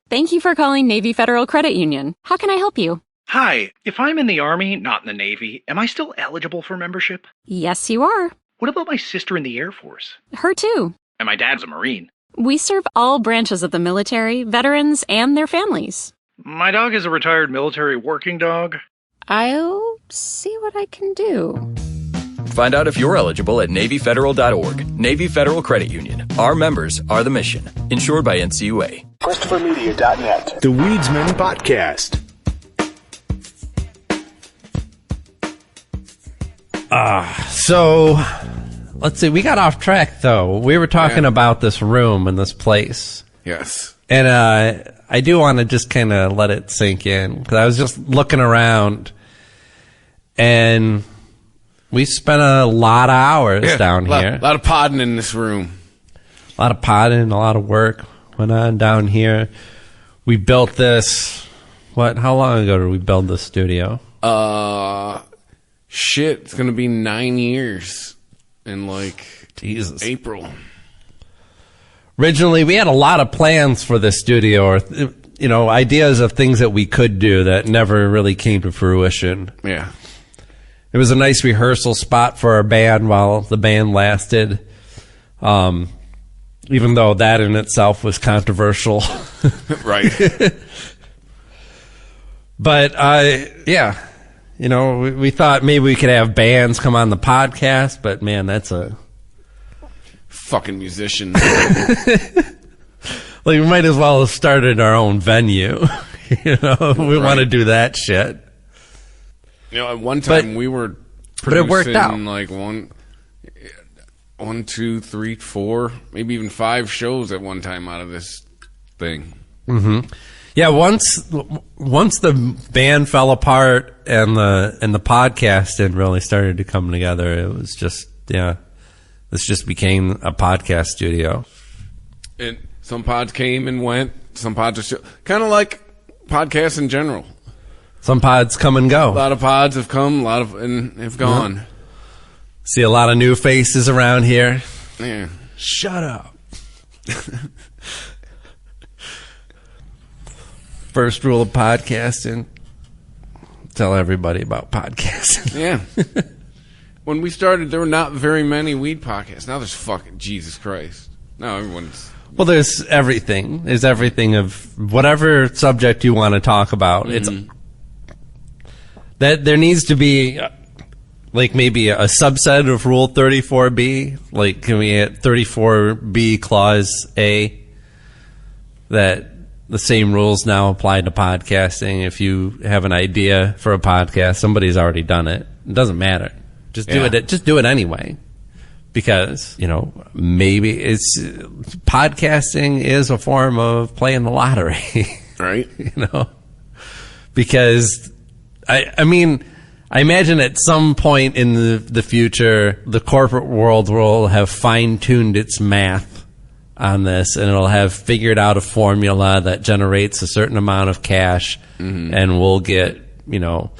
Thank you for calling Navy Federal Credit Union. How can I help you? Hi, if I'm in the Army, not in the Navy, am I still eligible for membership? Yes, you are. What about my sister in the Air Force? Her too. And my dad's a Marine. We serve all branches of the military, veterans, and their families. My dog is a retired military working dog. I'll see what I can do. Find out if you're eligible at NavyFederal.org. Navy Federal Credit Union. Our members are the mission. Insured by NCUA. ChristopherMedia.net. The Weedsman Podcast. So let's see. We got off track though. We were talking about this room and this place. Yes. And I do want to just kind of let it sink in because I was just looking around, and we spent a lot of hours down here. A lot of podding in this room. A lot of podding, a lot of work went on down here. We built this. How long ago did we build this studio? Shit, it's going to be 9 years in Jesus. April. Originally, we had a lot of plans for this studio, or ideas of things that we could do that never really came to fruition. Yeah. It was a nice rehearsal spot for our band while the band lasted. Even though that in itself was controversial. Right. But, yeah. We thought maybe we could have bands come on the podcast, but man, that's a fucking musician. We might as well have started our own venue. We want to do that shit. At one time we were producing, but it worked out. One, two, three, four, maybe even 5 shows at one time out of this thing. Mm-hmm. Yeah, once the band fell apart and the podcast had really started to come together, it was just this just became a podcast studio. And Some pods came and went. Some pods are still kind of like podcasts in general. Some pods come and go. A lot of pods have come, a lot of and have gone. See a lot of new faces around here. Yeah. Shut up. First rule of podcasting: tell everybody about podcasting. Yeah. When we started, there were not very many weed podcasts. Now there's fucking Jesus Christ. Now everyone's... Well, there's everything. There's everything of whatever subject you want to talk about. It's that there needs to be like maybe a subset of Rule 34B. Like, can we get 34B Clause A that the same rules now apply to podcasting? If you have an idea for a podcast, somebody's already done it. It doesn't matter. Just do it. Just do it anyway. Because, you know, maybe it's podcasting is a form of playing the lottery. Right. You know? Because, I mean, I imagine at some point in the future, the corporate world will have fine-tuned its math on this, and it'll have figured out a formula that generates a certain amount of cash, and we'll get, you know,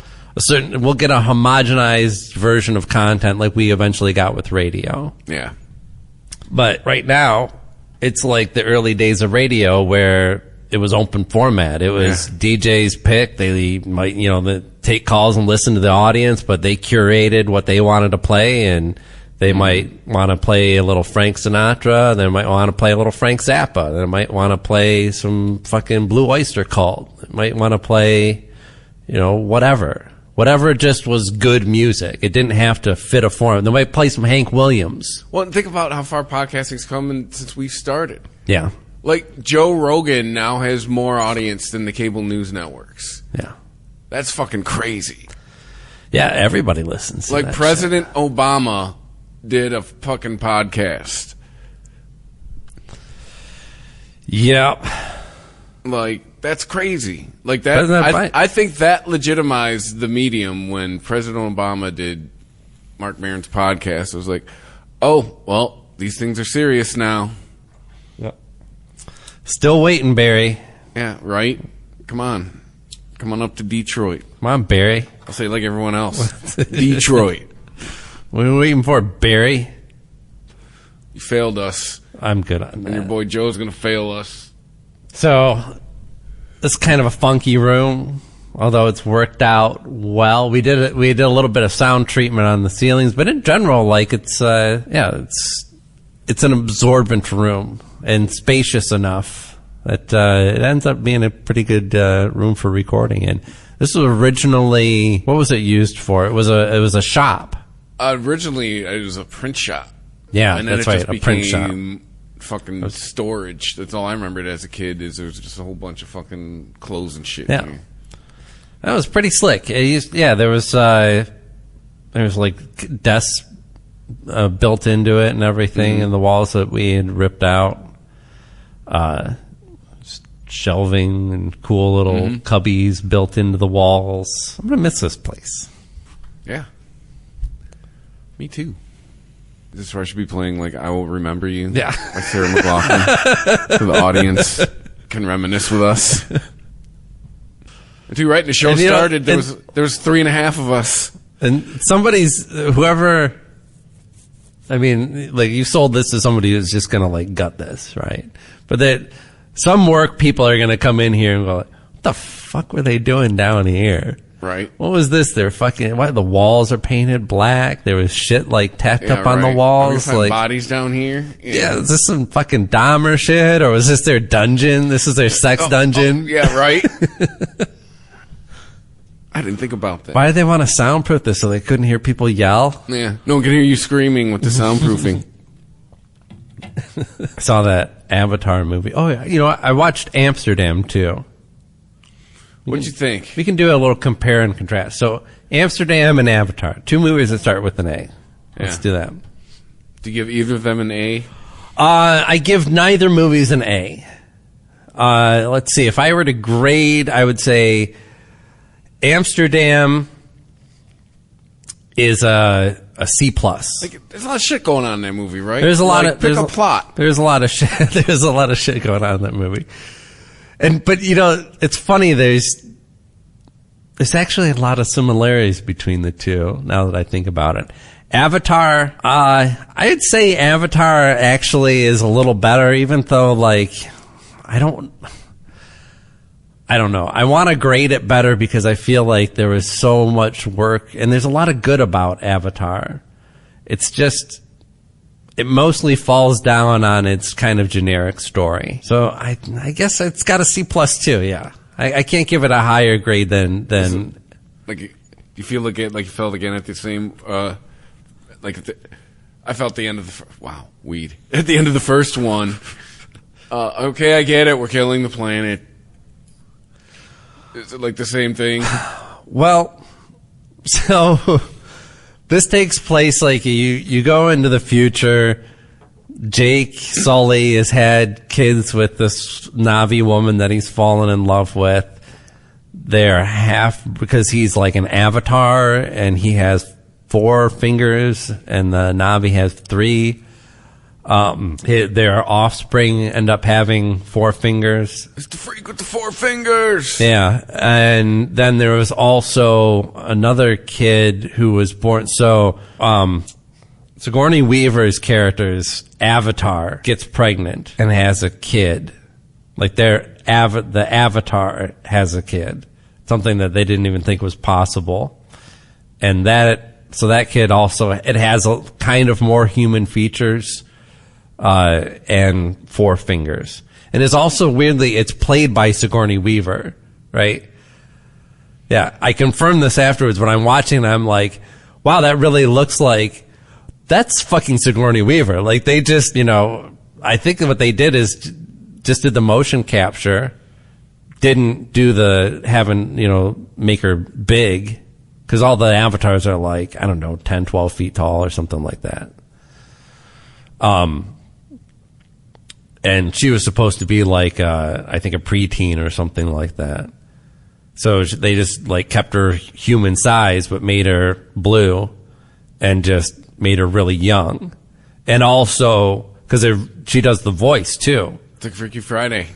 we'll get a homogenized version of content like we eventually got with radio. Yeah. But right now, it's like the early days of radio where it was open format. It was DJ's pick. They might, you know, take calls and listen to the audience, but they curated what they wanted to play, and they might want to play a little Frank Sinatra. They might want to play a little Frank Zappa. They might want to play some fucking Blue Oyster Cult. They might want to play, you know, whatever. Whatever just was good music. It didn't have to fit a form. They might play some Hank Williams. Well, think about how far podcasting's come since we started. Yeah. Like, Joe Rogan now has more audience than the cable news networks. Yeah. That's fucking crazy. Yeah, everybody listens to like, that President Obama did a fucking podcast. Yeah. Like, that's crazy. Like, that, I think that legitimized the medium when President Obama did Mark Maron's podcast. It was like, oh, well, these things are serious now. Yep. Still waiting, Barry. Yeah, right? Come on. Come on up to Detroit. Come on, Barry. I'll say like everyone else. Detroit. What are we waiting for, Barry? You failed us. I'm good on that. And your boy Joe's going to fail us. So, this is kind of a funky room, although it's worked out well. We did a little bit of sound treatment on the ceilings, but in general, like, it's an absorbent room and spacious enough that it ends up being a pretty good room for recording in. This was originally, what was it used for? It was a shop. Originally, it was a print shop. Yeah, and then that's it just right, a print shop. Fucking storage. That's all I remembered as a kid. Is there was just a whole bunch of fucking clothes and shit. Yeah, that was pretty slick. There was like desks built into it and everything, and the walls that we had ripped out. Shelving and cool little cubbies built into the walls. I'm gonna miss this place. Yeah, me too. Is this where I should be playing, like, I Will Remember You? Yeah. By Sarah McLachlan. So the audience can reminisce with us. Dude, right when the show started, there was 3.5 of us. And whoever, I mean, like, you sold this to somebody who's just going to, like, gut this, right? But some work people are going to come in here and go, what the fuck were they doing down here? Right. What was this? They're fucking, the walls are painted black. There was shit, like, tacked up on the walls. Like bodies down here. Yeah, is this some fucking Dahmer shit? Or was this their dungeon? This is their sex dungeon? Yeah, right. I didn't think about that. Why did they want to soundproof this so they couldn't hear people yell? Yeah. No one can hear you screaming with the soundproofing. I saw that Avatar movie. Oh, yeah. You know what? I watched Amsterdam, too. What'd you think? We can do a little compare and contrast. So, Amsterdam and Avatar. 2 movies that start with an A. Let's do that. Do you give either of them an A? I give neither movies an A. Let's see. If I were to grade, I would say Amsterdam is a C+. Like, there's a lot of shit going on in that movie, right? There's a lot of pick a plot. There's a lot of shit. There's a lot of shit going on in that movie. But it's funny. There's actually a lot of similarities between the two. Now that I think about it, Avatar. I'd say Avatar actually is a little better, even though I don't know. I want to grade it better because I feel like there was so much work, and there's a lot of good about Avatar. It's just, it mostly falls down on its kind of generic story. So I guess it's got a C+ too. Yeah, I can't give it a higher grade than. You feel again like you felt again at the same. I felt the end of the weed at the end of the first one. Okay, I get it. We're killing the planet. Is it like the same thing? Well, so this takes place you go into the future. Jake Sully has had kids with this Na'vi woman that he's fallen in love with. They're half because he's like an avatar and he has 4 fingers and the Na'vi has 3. Their offspring end up having 4 fingers. It's the freak with the 4 fingers. Yeah, and then there was also another kid who was born. So, Sigourney Weaver's character's avatar gets pregnant and has a kid. Like the avatar has a kid, something that they didn't even think was possible, and so that kid also it has a kind of more human features. And 4 fingers. And it's also weirdly, it's played by Sigourney Weaver, right? Yeah, I confirmed this afterwards when I'm watching it, I'm like, wow, that really looks like, that's fucking Sigourney Weaver. Like, they just, I think what they did is just did the motion capture, didn't do make her big, because all the avatars are like, I don't know, 10, 12 feet tall or something like that. And she was supposed to be like, I think a preteen or something like that. So they just kept her human size, but made her blue and just made her really young. And also, because she does the voice too. It's like Freaky Friday.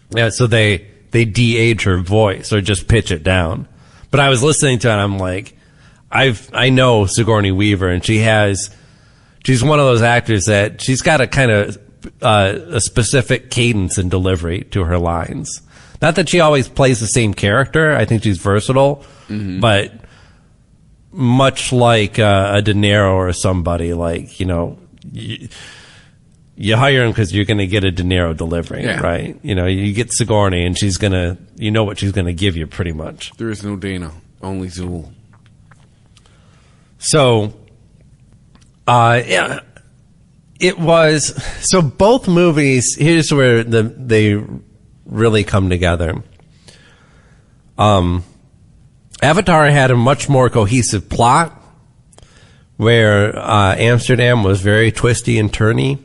Yeah, so they de-age her voice or just pitch it down. But I was listening to it and I'm like, I know Sigourney Weaver and she's one of those actors that she's got a kind of a specific cadence and delivery to her lines. Not that she always plays the same character. I think she's versatile, but much like a De Niro or somebody, you hire him because you're going to get a De Niro delivery, right? You get Sigourney and she's going to, what she's going to give you pretty much. There is no Dana, only Zool. So, yeah. It was, so both movies, here's where they really come together. Avatar had a much more cohesive plot, where Amsterdam was very twisty and turny.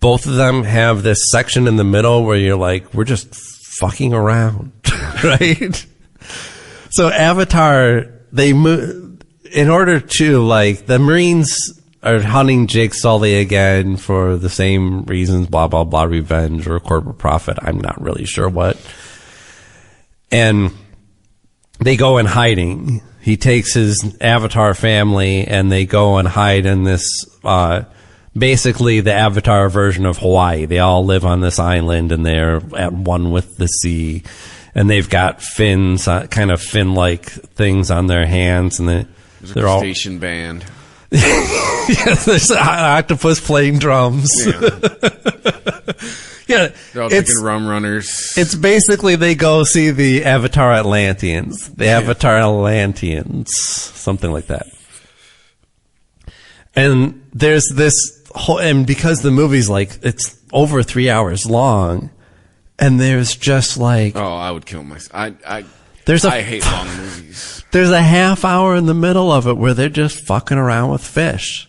Both of them have this section in the middle where you're like, we're just fucking around, right? So Avatar, in order to, the Marines are hunting Jake Sully again for the same reasons, blah, blah, blah, revenge or corporate profit. I'm not really sure what. And they go in hiding. He takes his Avatar family and they go and hide in this, basically the Avatar version of Hawaii. They all live on this island and they're at one with the sea. And they've got fins, kind of fin-like things on their hands. And they're all station band. Yeah, there's an octopus playing drums. Yeah, they're all taking rum runners. It's basically they go see the Avatar Atlanteans. The Avatar Atlanteans. Something like that. And there's this whole, and because the movie's it's over 3 hours long, and there's just oh, I would kill myself. I hate long movies. There's a half hour in the middle of it where they're just fucking around with fish.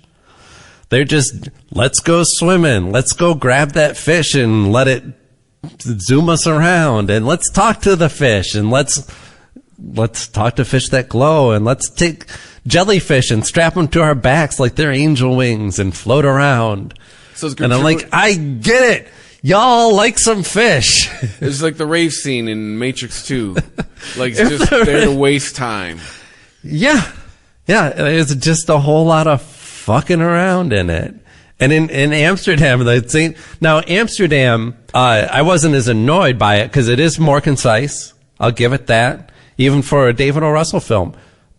They're just, let's go swimming. Let's go grab that fish and let it zoom us around. And let's talk to the fish. And let's let's talk to fish that glow, and let's take jellyfish and strap them to our backs like they're angel wings and float around. And I'm like, I get it. Y'all like some fish. It's like the rave scene in Matrix 2. Like, it's just there to waste time. Yeah. Yeah, there's just a whole lot of fucking around in it. And in Amsterdam, Amsterdam, I wasn't as annoyed by it because it is more concise. I'll give it that. Even for a David O. Russell film.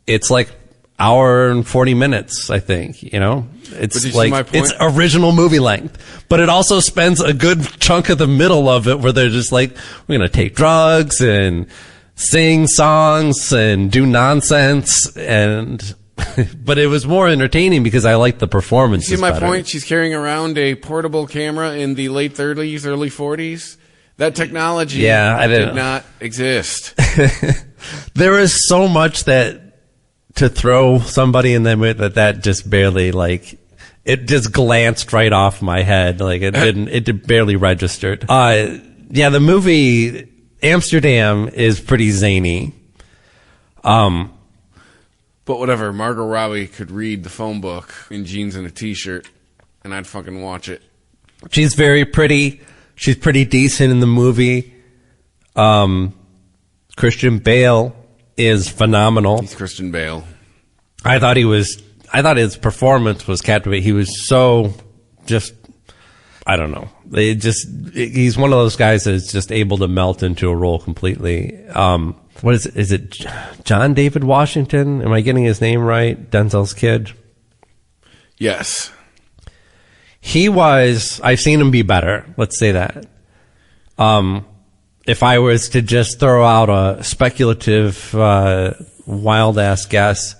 It's like hour and 40 minutes, I think, you know? It's like, it's original movie length. But it also spends a good chunk of the middle of it where they're just like, we're going to take drugs and sing songs and do nonsense. And, but it was more entertaining because I liked the performances. See my better. point? She's carrying around a portable camera in the late 30s, early 40s. That technology did not exist. There is so much that to throw somebody in them with that just barely, like, it just glanced right off my head. Like, it barely registered. The movie Amsterdam is pretty zany. But whatever, Margot Robbie could read the phone book in jeans and a t-shirt, and I'd fucking watch it. She's very pretty. She's pretty decent in the movie. Christian Bale is phenomenal. He's Christian Bale. I thought his performance was captivating. He was so just, I don't know. He's one of those guys that's just able to melt into a role completely. What is it? Is it John David Washington? Am I getting his name right? Denzel's kid? Yes. I've seen him be better. Let's say that. If I was to just throw out a speculative, wild ass guess,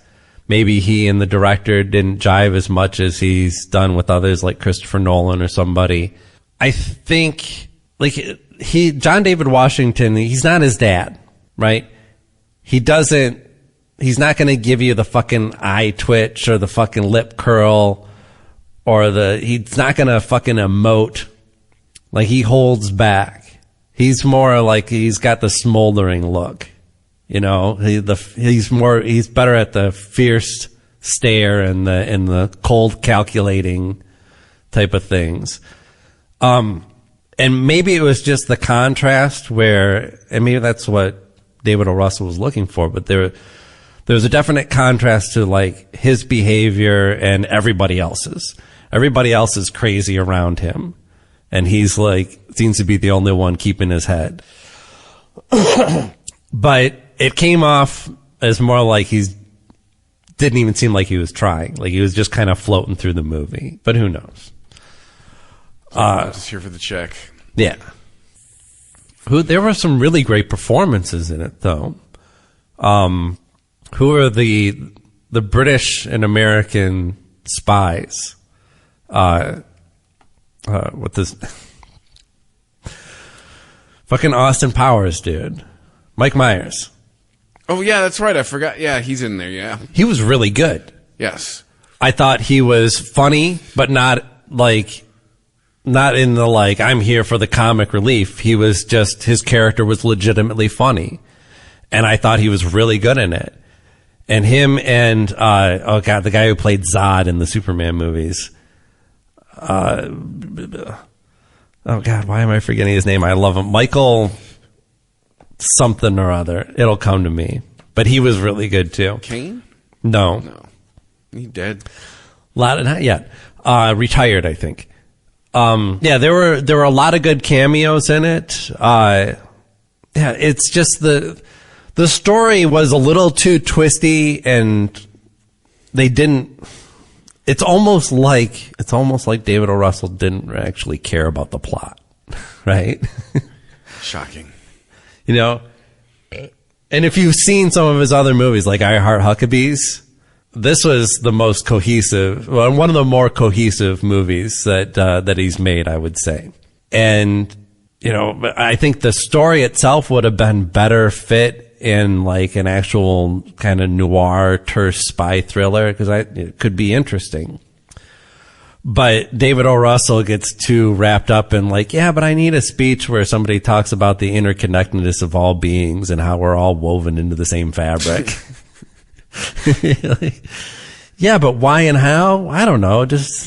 maybe he and the director didn't jive as much as he's done with others like Christopher Nolan or somebody. I think, like, John David Washington, he's not his dad, right? He's not going to give you the fucking eye twitch or the fucking lip curl or he's not going to fucking emote. Like, he holds back. He's more like he's got the smoldering look, you know. He's better at the fierce stare and the cold calculating type of things. And maybe it was just the contrast and maybe that's what David O. Russell was looking for. But there was a definite contrast to like his behavior and everybody else's. Everybody else is crazy around him. And he's like, seems to be the only one keeping his head. But it came off as more like didn't even seem like he was trying. Like he was just kind of floating through the movie. But who knows? Just here for the check. Yeah. There were some really great performances in it, though. Who are the British and American spies? What this fucking Austin Powers, dude. Mike Myers. Oh yeah, that's right. I forgot. Yeah, he's in there. Yeah, he was really good. Yes, I thought he was funny, but not in the like I'm here for the comic relief. He was just, his character was legitimately funny, and I thought he was really good in it. And him and the guy who played Zod in the Superman movies. Oh God, why am I forgetting his name? I love him. Michael something or other. It'll come to me. But he was really good too. Kane? No. He dead. Not yet. Retired, I think. There were a lot of good cameos in it. It's just the story was a little too twisty, and they didn't. It's almost like David O. Russell didn't actually care about the plot, right? Shocking. You know, and if you've seen some of his other movies, like I Heart Huckabees, this was the most cohesive, one of the more cohesive movies that he's made, I would say. And, you know, I think the story itself would have been better fit in like an actual kind of noir, terse spy thriller, because it could be interesting. But David O. Russell gets too wrapped up in like, yeah, but I need a speech where somebody talks about the interconnectedness of all beings and how we're all woven into the same fabric. Yeah, but why and how? I don't know. Just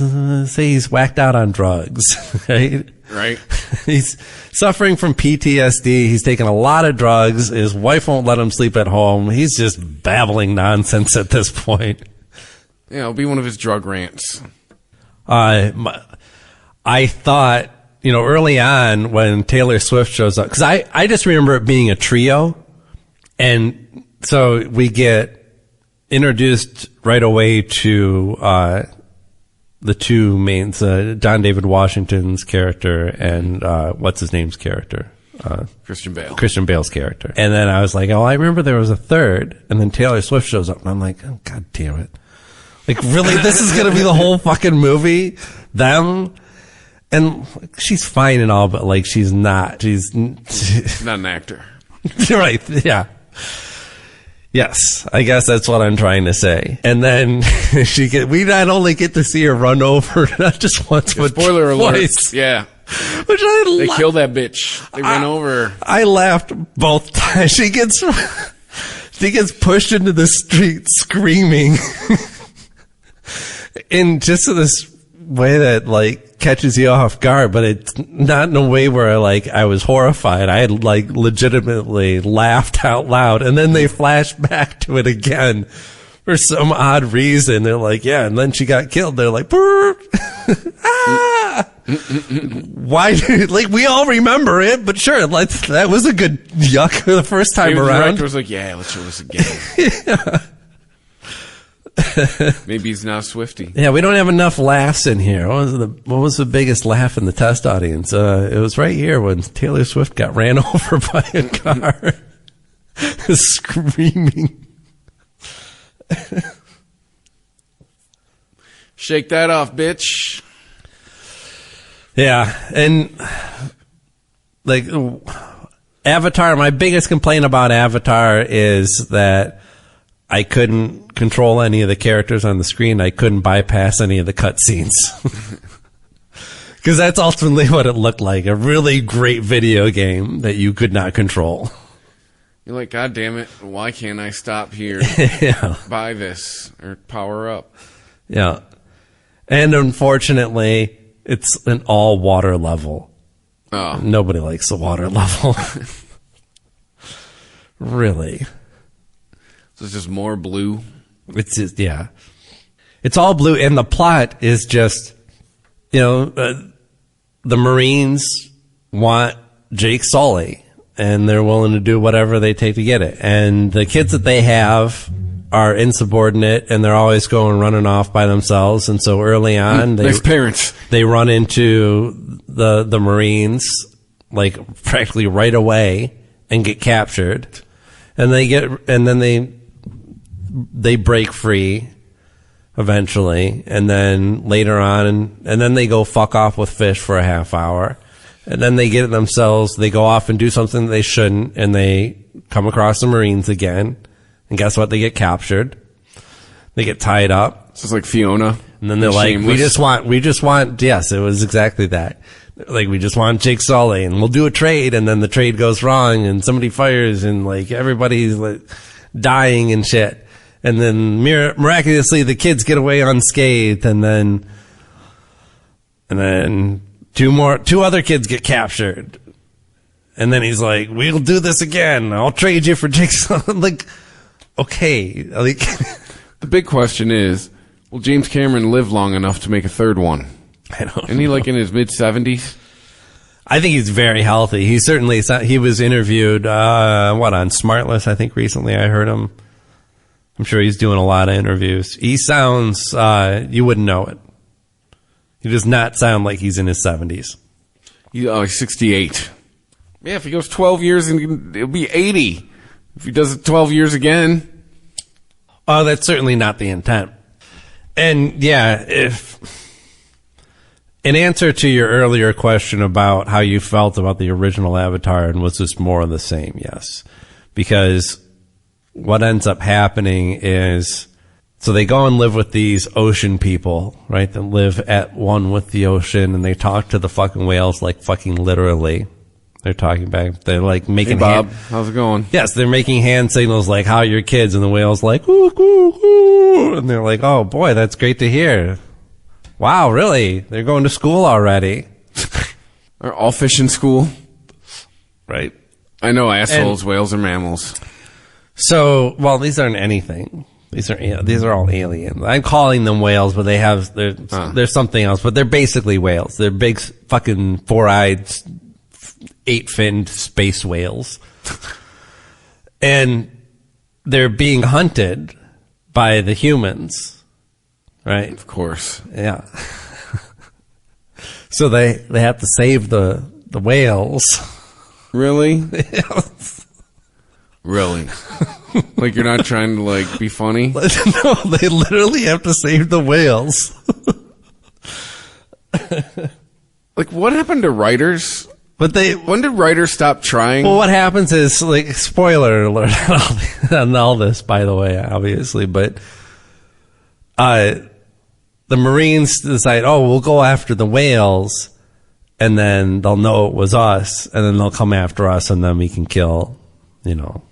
say he's whacked out on drugs, right? Right. He's suffering from PTSD. He's taking a lot of drugs. His wife won't let him sleep at home. He's just babbling nonsense at this point. Yeah, it'll be one of his drug rants. I thought, early on when Taylor Swift shows up, because I just remember it being a trio. And so we get introduced right away to the two mains, John David Washington's character and what's his name's character? Christian Bale. Christian Bale's character. And then I was like, I remember there was a third. And then Taylor Swift shows up, and I'm like, oh, God damn it. Like, really? This is going to be the whole fucking movie? Them? And she's fine and all, but, like, she's not. She's not an actor. Right, yeah. Yes, I guess that's what I'm trying to say. And then we not only get to see her run over, not just once, but spoiler twice. Alert. Yeah. Which they kill that bitch. They run over. I laughed both times. She gets pushed into the street screaming in just this way that like catches you off guard, but it's not in a way where like I was horrified. I had like legitimately laughed out loud, and then they flash back to it again for some odd reason. They're like, yeah, and then she got killed. They're like, ah! Why? Like, we all remember it, but sure, like that was a good yuck the first time around. The director was like, yeah, let's show this again. Yeah. Maybe he's now Swifty. Yeah, we don't have enough laughs in here. What was the biggest laugh in the test audience? It was right here when Taylor Swift got ran over by a car, screaming. Shake that off, bitch. Yeah, and like Avatar, my biggest complaint about Avatar is that I couldn't control any of the characters on the screen. I couldn't bypass any of the cutscenes. Because that's ultimately what it looked like. A really great video game that you could not control. You're like, God damn it, why can't I stop here? Yeah. Buy this or power up. Yeah. And unfortunately, it's an all water level. Oh. Nobody likes the water level. Really. So it's just more blue? It's just, yeah. It's all blue, and the plot is just, the Marines want Jake Sully, and they're willing to do whatever they take to get it. And the kids that they have are insubordinate, and they're always running off by themselves. And so early on, nice parents. They run into the Marines, like practically right away, and get captured. And then they break free eventually, and then later on, and then they go fuck off with fish for a half hour, and then they get it themselves. They go off and do something they shouldn't, and they come across the Marines again, and guess what? They get captured. They get tied up. So it's like Fiona. And then they're like, we just want, yes, it was exactly that. Like, we just want Jake Sully, and we'll do a trade, and then the trade goes wrong, and somebody fires, and like everybody's like dying and shit. And then miraculously the kids get away unscathed, and then two other kids get captured. And then he's like, we'll do this again. I'll trade you for Jake Sully. Like, okay. Like, the big question is, will James Cameron live long enough to make a third one? I don't know. Isn't he like in his mid-70s? I think he's very healthy. He was interviewed, on Smartless, I think recently I heard him. I'm sure he's doing a lot of interviews. He sounds, you wouldn't know it. He does not sound like he's in his 70s. He's 68. Yeah, if he goes 12 years, it'll be 80. If he does it 12 years again. Oh, that's certainly not the intent. And yeah, in answer to your earlier question about how you felt about the original Avatar and was this more of the same, yes. Because what ends up happening is So they go and live with these ocean people, right, that live at one with the ocean, and they talk to the fucking whales like fucking literally. They're talking back. They're like making hey, Bob, how's it going? Yes, they're making hand signals like, how are your kids? And the whale's like, ooh, ooh, ooh. And they're like, oh, boy, that's great to hear. Wow, really? They're going to school already. Are all fish in school? Right. I know assholes, whales are mammals. So, well, these aren't anything. These are all aliens. I'm calling them whales, but there's something else. But they're basically whales. They're big fucking 4-eyed, 8-finned space whales. And they're being hunted by the humans, right? Of course. Yeah. So they have to save the whales. Really? Really? Like you're not trying to like be funny? No, they literally have to save the whales. Like what happened to writers? But when did writers stop trying? Well, what happens is, like, spoiler alert on all this, by the way, obviously, but the Marines decide, oh, we'll go after the whales, and then they'll know it was us, and then they'll come after us, and then we can kill, you know,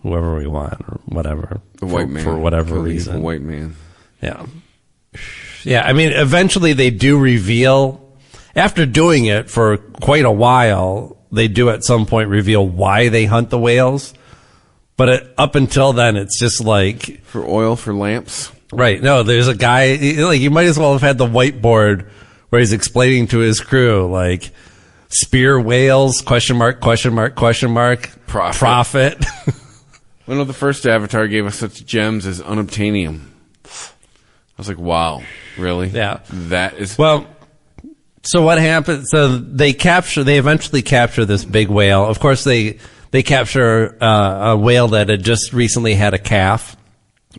whoever we want or whatever. The white man. For whatever reason. The white man. Yeah. Yeah, I mean, eventually they do reveal, after doing it for quite a while, they do at some point reveal why they hunt the whales. But up until then, it's just like... For oil, for lamps? Right. No, there's a guy, like, you might as well have had the whiteboard where he's explaining to his crew, like, spear whales, question mark, question mark, question mark, profit. One of the first Avatar gave us such gems as unobtainium. I was like, wow, really? Yeah. That is... Well... So what happens? So they eventually capture this big whale. Of course, they capture a whale that had just recently had a calf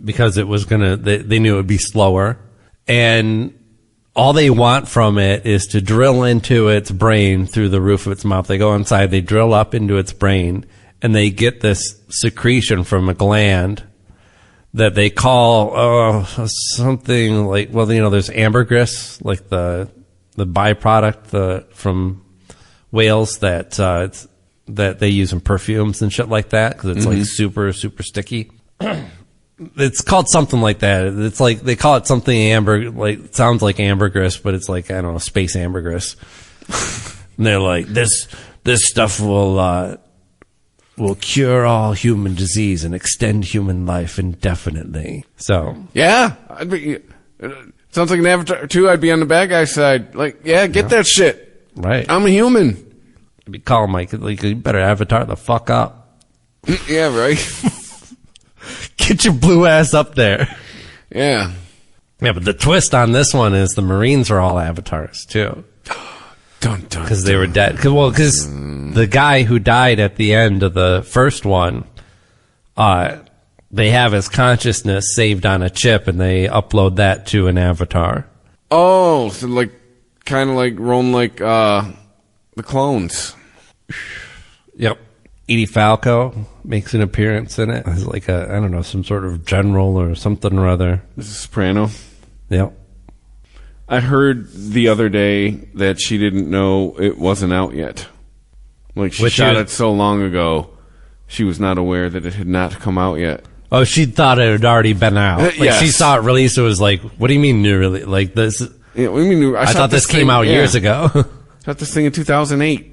because it was they knew it would be slower. And all they want from it is to drill into its brain through the roof of its mouth. They go inside, they drill up into its brain, and they get this secretion from a gland that they call something like, well, you know, there's ambergris, like the byproduct from whales that they use in perfumes and shit like that because it's like super, super sticky. It's called something like that. It's like they call it something it sounds like ambergris, but it's like, I don't know, space ambergris. And they're like, this stuff will cure all human disease and extend human life indefinitely. So yeah, sounds like an Avatar 2. I'd be on the bad guy side. Like, yeah, get that shit. Right. I'm a human. I'd be calling Mike, like, you better Avatar the fuck up. Yeah, right. Get your blue ass up there. Yeah. Yeah, but the twist on this one is the Marines are all Avatars, too. Because they were dead. Because the guy who died at the end of the first one, they have his consciousness saved on a chip, and they upload that to an avatar. Oh, so like, kind of like Rome, like the clones. Yep. Edie Falco makes an appearance in it as like I don't know, some sort of general or something or other. This is Soprano. Yep. I heard the other day that she didn't know it wasn't out yet. Like, she shot it so long ago, she was not aware that it had not come out yet. Oh, she thought it had already been out. Like, yes. She saw it released. It was like, what do you mean new release? Like, this... Yeah, what do you mean? I thought this came out years ago. Shot this thing in 2008.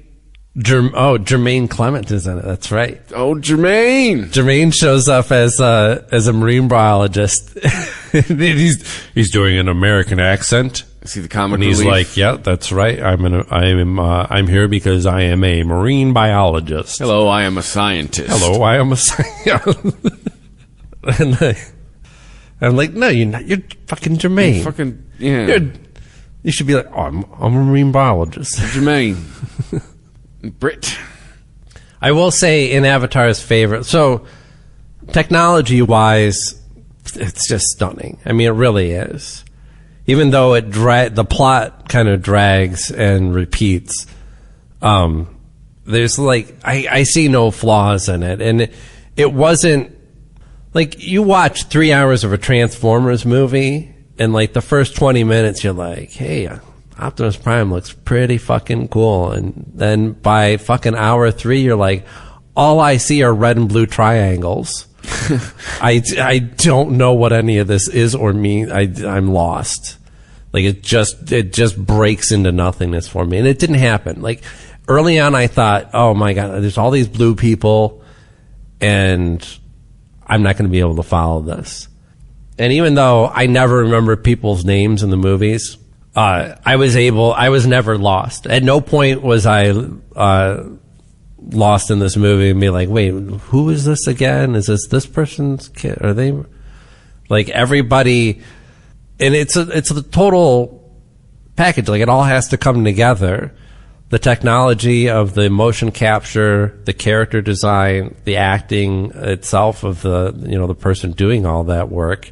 Jermaine Clement is in it. That's right. Oh, Jermaine! Jermaine shows up as a marine biologist. he's doing an American accent. See the comic and he's relief? like, "Yeah, that's right. I'm here because I am a marine biologist. Hello, I am a scientist. Hello, I am a scientist." And I'm like, "No, you're not. You're fucking Jermaine. You're fucking yeah. You should be like, oh, I'm a marine biologist, Jermaine." Brit. I will say in Avatar's favor, so technology-wise, it's just stunning. I mean, it really is. Even though the plot kind of drags and repeats, there's like I see no flaws in it, and it wasn't Like, you watch 3 hours of a Transformers movie, and like the first 20 minutes, you're like, hey, Optimus Prime looks pretty fucking cool. And then by fucking hour 3, you're like, all I see are red and blue triangles. I don't know what any of this is or means. I'm lost. Like, it just breaks into nothingness for me. And it didn't happen. Like, early on, I thought, oh my God, there's all these blue people, and I'm not going to be able to follow this. And even though I never remember people's names in the movies, I was never lost. At no point was I lost in this movie and be like, wait, who is this again? Is this person's kid? Are they like everybody? And it's a total package. Like, it all has to come together. The technology of the motion capture, the character design, the acting itself of the person doing all that work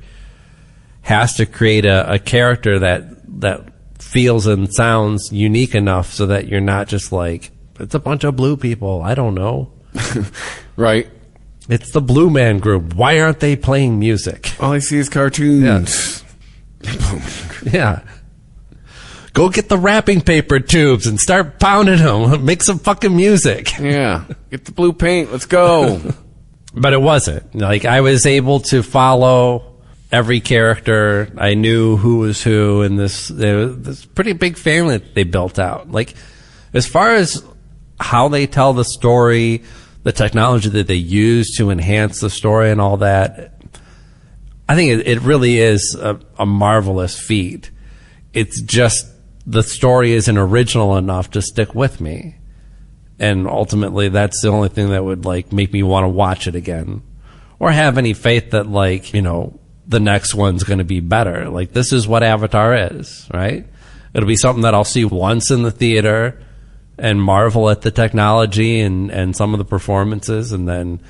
has to create a character that feels and sounds unique enough so that you're not just like, it's a bunch of blue people. I don't know. Right. It's the Blue Man Group. Why aren't they playing music? All I see is cartoons. Yeah. Go get the wrapping paper tubes and start pounding them. Make some fucking music. Yeah. Get the blue paint. Let's go. But it wasn't. Like, I was able to follow every character. I knew who was who in this pretty big family that they built out. Like, as far as how they tell the story, the technology that they use to enhance the story and all that, I think it really is a marvelous feat. It's just the story isn't original enough to stick with me. And ultimately, that's the only thing that would, like, make me want to watch it again. Or have any faith that, like, the next one's going to be better. Like, this is what Avatar is, right? It'll be something that I'll see once in the theater and marvel at the technology and some of the performances, and then...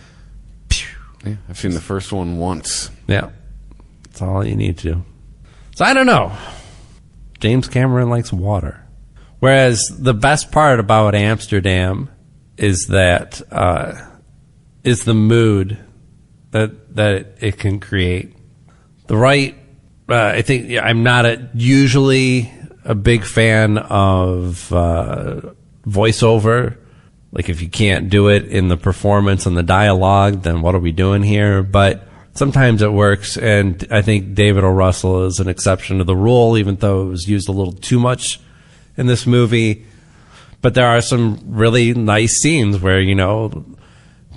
Yeah, I've seen the first one once. Yeah. That's all you need to. So, I don't know. James Cameron likes water. Whereas the best part about Amsterdam is that is the mood that it can create. The right, I think, I'm not usually a big fan of voiceover. Like, if you can't do it in the performance and the dialogue, then what are we doing here? But sometimes it works, and I think David O. Russell is an exception to the rule, even though it was used a little too much in this movie. But there are some really nice scenes where,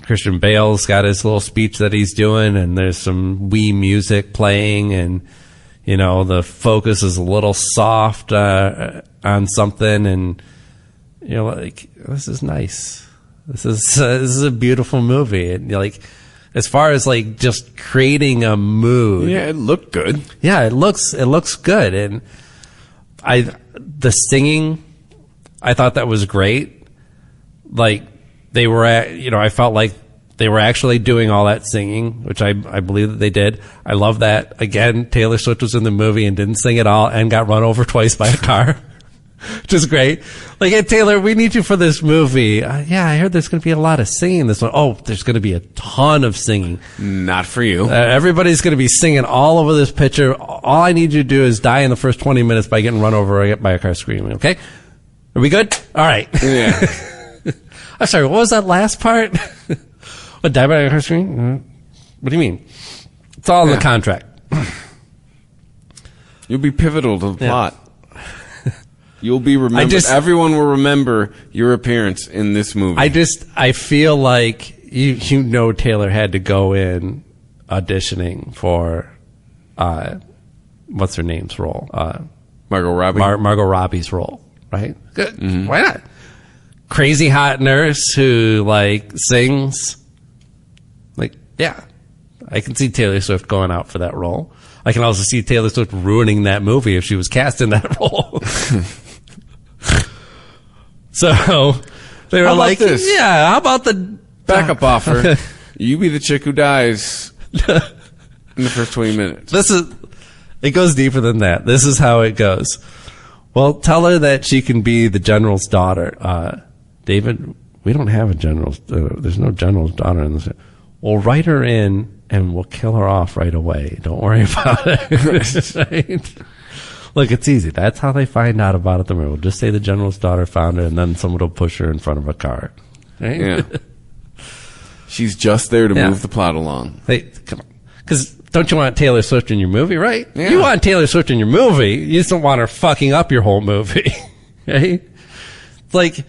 Christian Bale's got his little speech that he's doing, and there's some wee music playing, and, the focus is a little soft on something, and, like, this is nice. This is a beautiful movie. And, like, as far as, like, just creating a mood. Yeah, it looked good. Yeah, it looks good. And the singing, I thought that was great. Like, they were I felt like they were actually doing all that singing, which I believe that they did. I love that. Again, Taylor Swift was in the movie and didn't sing at all and got run over twice by a car. Which is great. Like, hey, Taylor, we need you for this movie. Yeah, I heard there's going to be a lot of singing this one. Oh, there's going to be a ton of singing. Not for you. Everybody's going to be singing all over this picture. All I need you to do is die in the first 20 minutes by getting run over by a car screaming, okay? Are we good? All right. Yeah. I'm sorry, what was that last part? What, die by a car screaming? What do you mean? It's all in the contract. You'll be pivotal to the plot. You'll be remembered. Everyone will remember your appearance in this movie. I feel like Taylor had to go in auditioning for what's her name's role? Margot Robbie. Margot Robbie's role, right? Good. Mm-hmm. Why not? Crazy hot nurse who, like, sings. Like, yeah. I can see Taylor Swift going out for that role. I can also see Taylor Swift ruining that movie if she was cast in that role. So they were like, this? yeah, how about the backup offer? You be the chick who dies in the first 20 minutes. It goes deeper than that. This is how it goes. Well, tell her that she can be the general's daughter. David, we don't have a general's, there's no general's daughter in this. we'll write her in and we'll kill her off right away. Don't worry about it. Right? Look, it's easy. That's how they find out about it. We'll just say the general's daughter found her, and then someone will push her in front of a car. Right? Yeah. She's just there to move the plot along. Hey, come on. Because don't you want Taylor Swift in your movie, right? Yeah. You want Taylor Swift in your movie. You just don't want her fucking up your whole movie. Right? It's like,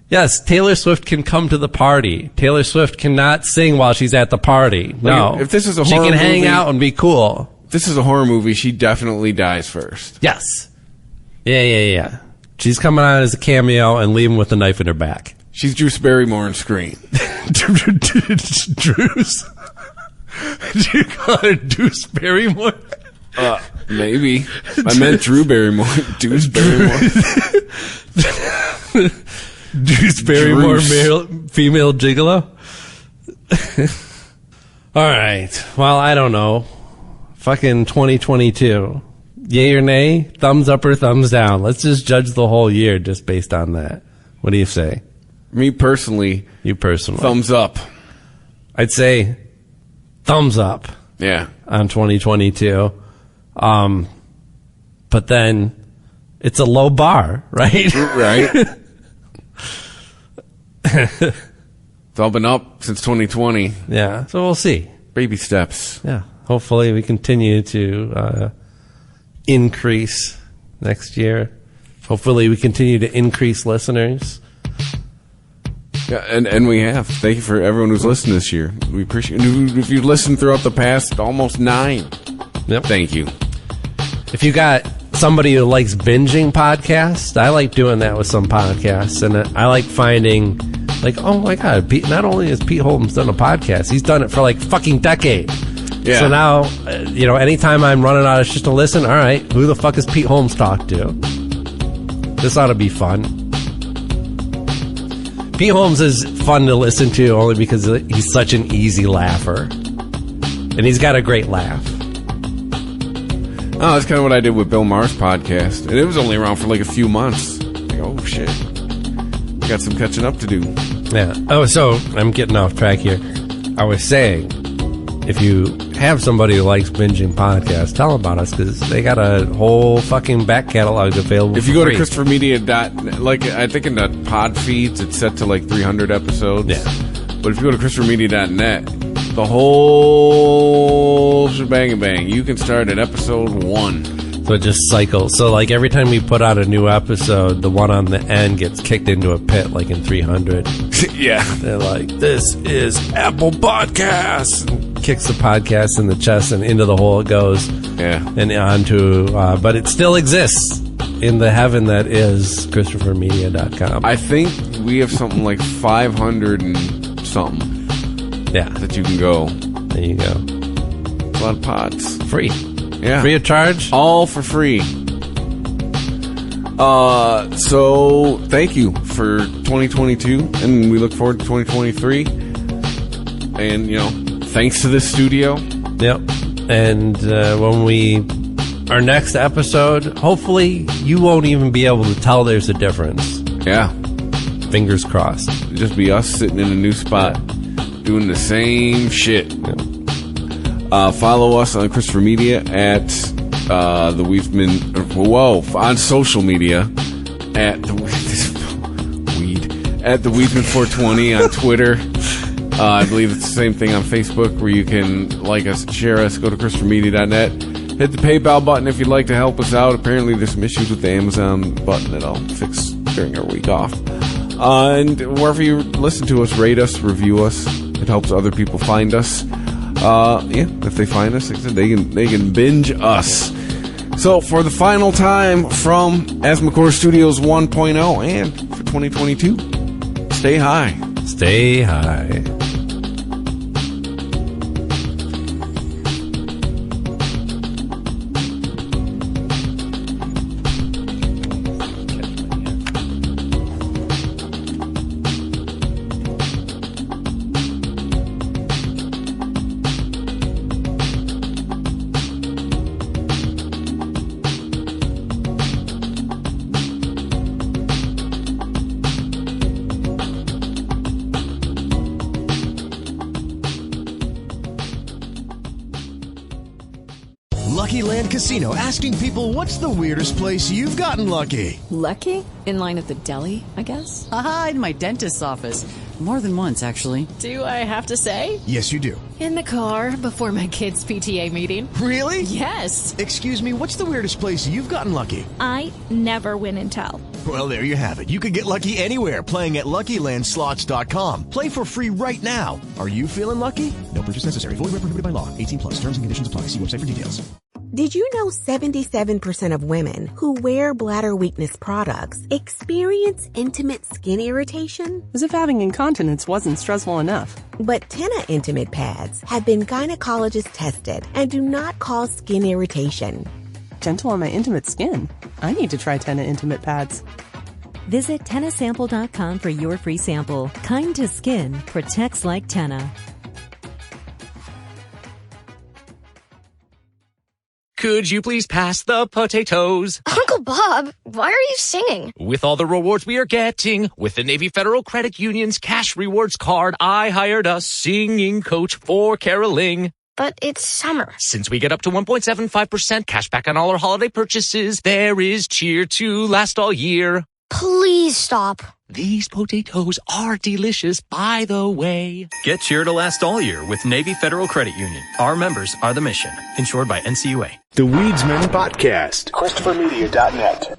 yes, Taylor Swift can come to the party. Taylor Swift cannot sing while she's at the party. No. If this is a she horror can hang movie, out and be cool. If this is a horror movie, she definitely dies first. Yes. Yeah. She's coming on as a cameo and leaving with a knife in her back. She's Drew Barrymore in Scream. Drews? Did you call her Deuce Barrymore? Maybe. I meant Drew Barrymore. Deuce Barrymore. Deuce Barrymore, female gigolo? All right. Well, I don't know. Fucking 2022. Yay or nay? Thumbs up or thumbs down? Let's just judge the whole year just based on that. What do you say? Me personally. You personally. Thumbs up. I'd say thumbs up. Yeah. On 2022. But then it's a low bar, right? Right. It's all been up since 2020. Yeah. So we'll see. Baby steps. Yeah. Hopefully we continue to increase next year. Hopefully we continue to increase listeners. Yeah, and we have. Thank you for everyone who's listened this year. We appreciate it. If you've listened throughout the past almost 9, yep. Thank you. If you got somebody who likes binging podcasts, I like doing that with some podcasts, and I like finding, like, oh my God, not only has Pete Holmes done a podcast, he's done it for like fucking decade. Yeah. So now, anytime I'm running out of shit to listen, all right, who the fuck has Pete Holmes talked to? This ought to be fun. Pete Holmes is fun to listen to only because he's such an easy laugher. And he's got a great laugh. Oh, that's kind of what I did with Bill Maher's podcast. And it was only around for like a few months. Like, oh, shit. Got some catching up to do. Yeah. Oh, so I'm getting off track here. I was saying, if you have somebody who likes binging podcasts, tell them about us, because they got a whole fucking back catalog available. If you go to ChristopherMedia.net, like, I think in the pod feeds, it's set to like 300 episodes. Yeah. But if you go to ChristopherMedia.net, the whole shebang bang, you can start at episode 1. So it just cycles. So like every time we put out a new episode, the one on the end gets kicked into a pit, like in 300. Yeah. They're like, this is Apple Podcasts. And kicks the podcast in the chest and into the hole it goes. Yeah. And onto, but it still exists in the heaven that is ChristopherMedia.com. I think we have something like 500 and something. Yeah. That you can go. There you go. A lot of pods. Free. Yeah. Free of charge? All for free. So thank you for 2022, and we look forward to 2023. And, thanks to this studio. Yep. And when our next episode, hopefully you won't even be able to tell there's a difference. Yeah. Fingers crossed. It'll just be us sitting in a new spot, doing the same shit. Yeah. Follow us on Christopher Media at the Weedman. On social media at the Weedman 420 on Twitter. I believe it's the same thing on Facebook, where you can like us, share us. Go to ChristopherMedia.net. Hit the PayPal button if you'd like to help us out. Apparently, there's some issues with the Amazon button that I'll fix during our week off. And wherever you listen to us, rate us, review us. It helps other people find us. If they find us, they can binge us. So for the final time from Asthmacore Studios 1.0 and for 2022, stay high. Stay high. Lucky Land Casino, asking people, what's the weirdest place you've gotten lucky? Lucky? In line at the deli, I guess? Aha, in my dentist's office. More than once, actually. Do I have to say? Yes, you do. In the car before my kids' PTA meeting. Really? Yes. Excuse me, what's the weirdest place you've gotten lucky? I never win and tell. Well, there you have it. You can get lucky anywhere, playing at LuckyLandSlots.com. Play for free right now. Are you feeling lucky? No purchase necessary. Void where prohibited by law. 18+. Terms and conditions apply. See website for details. Did you know 77% of women who wear bladder weakness products experience intimate skin irritation? As if having incontinence wasn't stressful enough. But Tena Intimate Pads have been gynecologist tested and do not cause skin irritation. Gentle on my intimate skin. I need to try Tena Intimate Pads. Visit TenaSample.com for your free sample. Kind to skin, protects like Tena. Could you please pass the potatoes? Uncle Bob, why are you singing? With all the rewards we are getting, with the Navy Federal Credit Union's cash rewards card, I hired a singing coach for caroling. But it's summer. Since we get up to 1.75% cash back on all our holiday purchases, there is cheer to last all year. Please stop. These potatoes are delicious, by the way. Get cheer to last all year with Navy Federal Credit Union. Our members are the mission. Insured by NCUA. The Weedsman Podcast. ChristopherMedia.net.